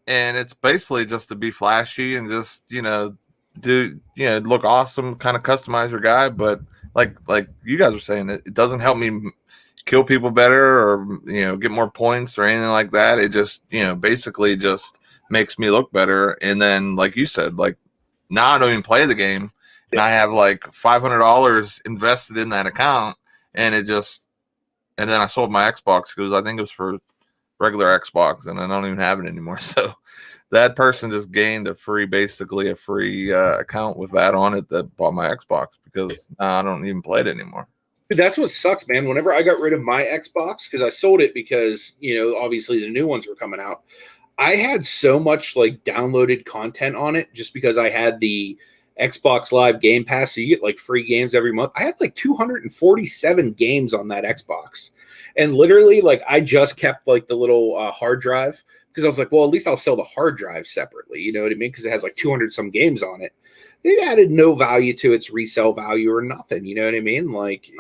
and it's basically just to be flashy and just look awesome, kind of customize your guy. But like you guys were saying, it doesn't help me kill people better or get more points or anything like that. It just basically just makes me look better. And then like you said, like now I don't even play the game, and I have like $500 invested in that account, and then I sold my Xbox because I think it was for regular Xbox, and I don't even have it anymore. So that person just gained basically a free account with that on it that bought my Xbox because I don't even play it anymore. Dude, that's what sucks, man. Whenever I got rid of my Xbox, because I sold it because, obviously the new ones were coming out, I had so much like downloaded content on it just because I had the Xbox Live Game Pass. So you get like free games every month. I had like 247 games on that Xbox. And literally, like, I just kept like the little hard drive because I was like, well, at least I'll sell the hard drive separately. You know what I mean? Because it has like 200 some games on it. It added no value to its resale value or nothing. You know what I mean? Like,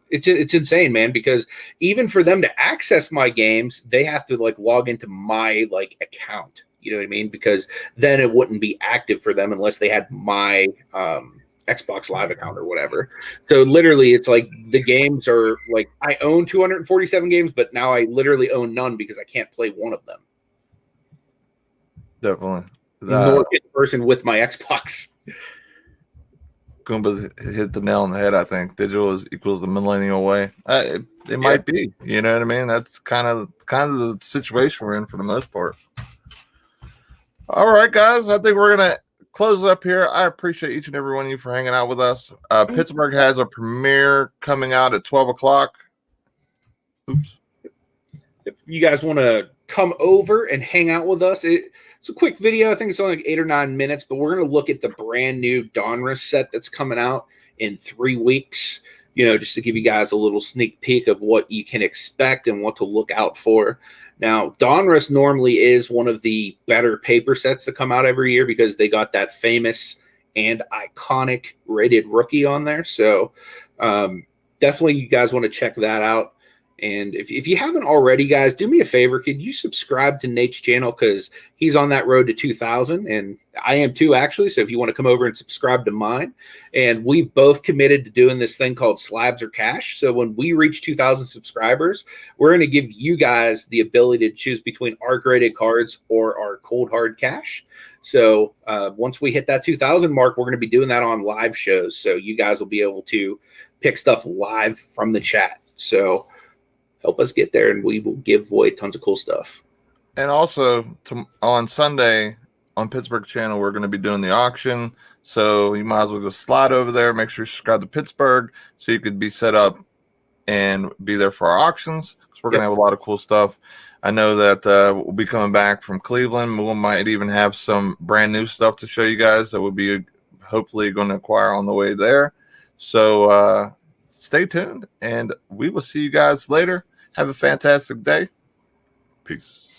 it's insane, man, because even for them to access my games, they have to like log into my like account. You know what I mean? Because then it wouldn't be active for them unless they had my Xbox Live account or whatever. So literally, it's like the games are like I own 247 games, but now I literally own none because I can't play one of them. Definitely. Nor get the person with my Xbox. Goomba hit the nail on the head. I think digital is equals the millennial way. It might be. You know what I mean? That's kind of the situation we're in for the most part. All right, guys. I think we're gonna close it up here. I appreciate each and every one of you for hanging out with us. Pittsburgh has a premiere coming out at 12 o'clock. Oops. If you guys want to come over and hang out with us, it's a quick video. I think it's only like 8 or 9 minutes, but we're going to look at the brand new Donruss set that's coming out in 3 weeks, just to give you guys a little sneak peek of what you can expect and what to look out for. Now, Donruss normally is one of the better paper sets that come out every year because they got that famous and iconic rated rookie on there. So definitely you guys want to check that out. And if you haven't already, guys, do me a favor. Could you subscribe to Nate's channel? Because he's on that road to 2,000, and I am too, actually. So if you want to come over and subscribe to mine. And we've both committed to doing this thing called Slabs or Cash. So when we reach 2,000 subscribers, we're going to give you guys the ability to choose between our graded cards or our cold hard cash. So once we hit that 2,000 mark, we're going to be doing that on live shows. So you guys will be able to pick stuff live from the chat. So help us get there, and we will give away tons of cool stuff. And also on Sunday on Pittsburgh channel, we're going to be doing the auction. So you might as well just slide over there. Make sure you subscribe to Pittsburgh so you could be set up and be there for our auctions. Because we're going to have a lot of cool stuff. I know that we'll be coming back from Cleveland. We might even have some brand new stuff to show you guys that we'll be hopefully going to acquire on the way there. So stay tuned, and we will see you guys later. Have a fantastic day. Peace.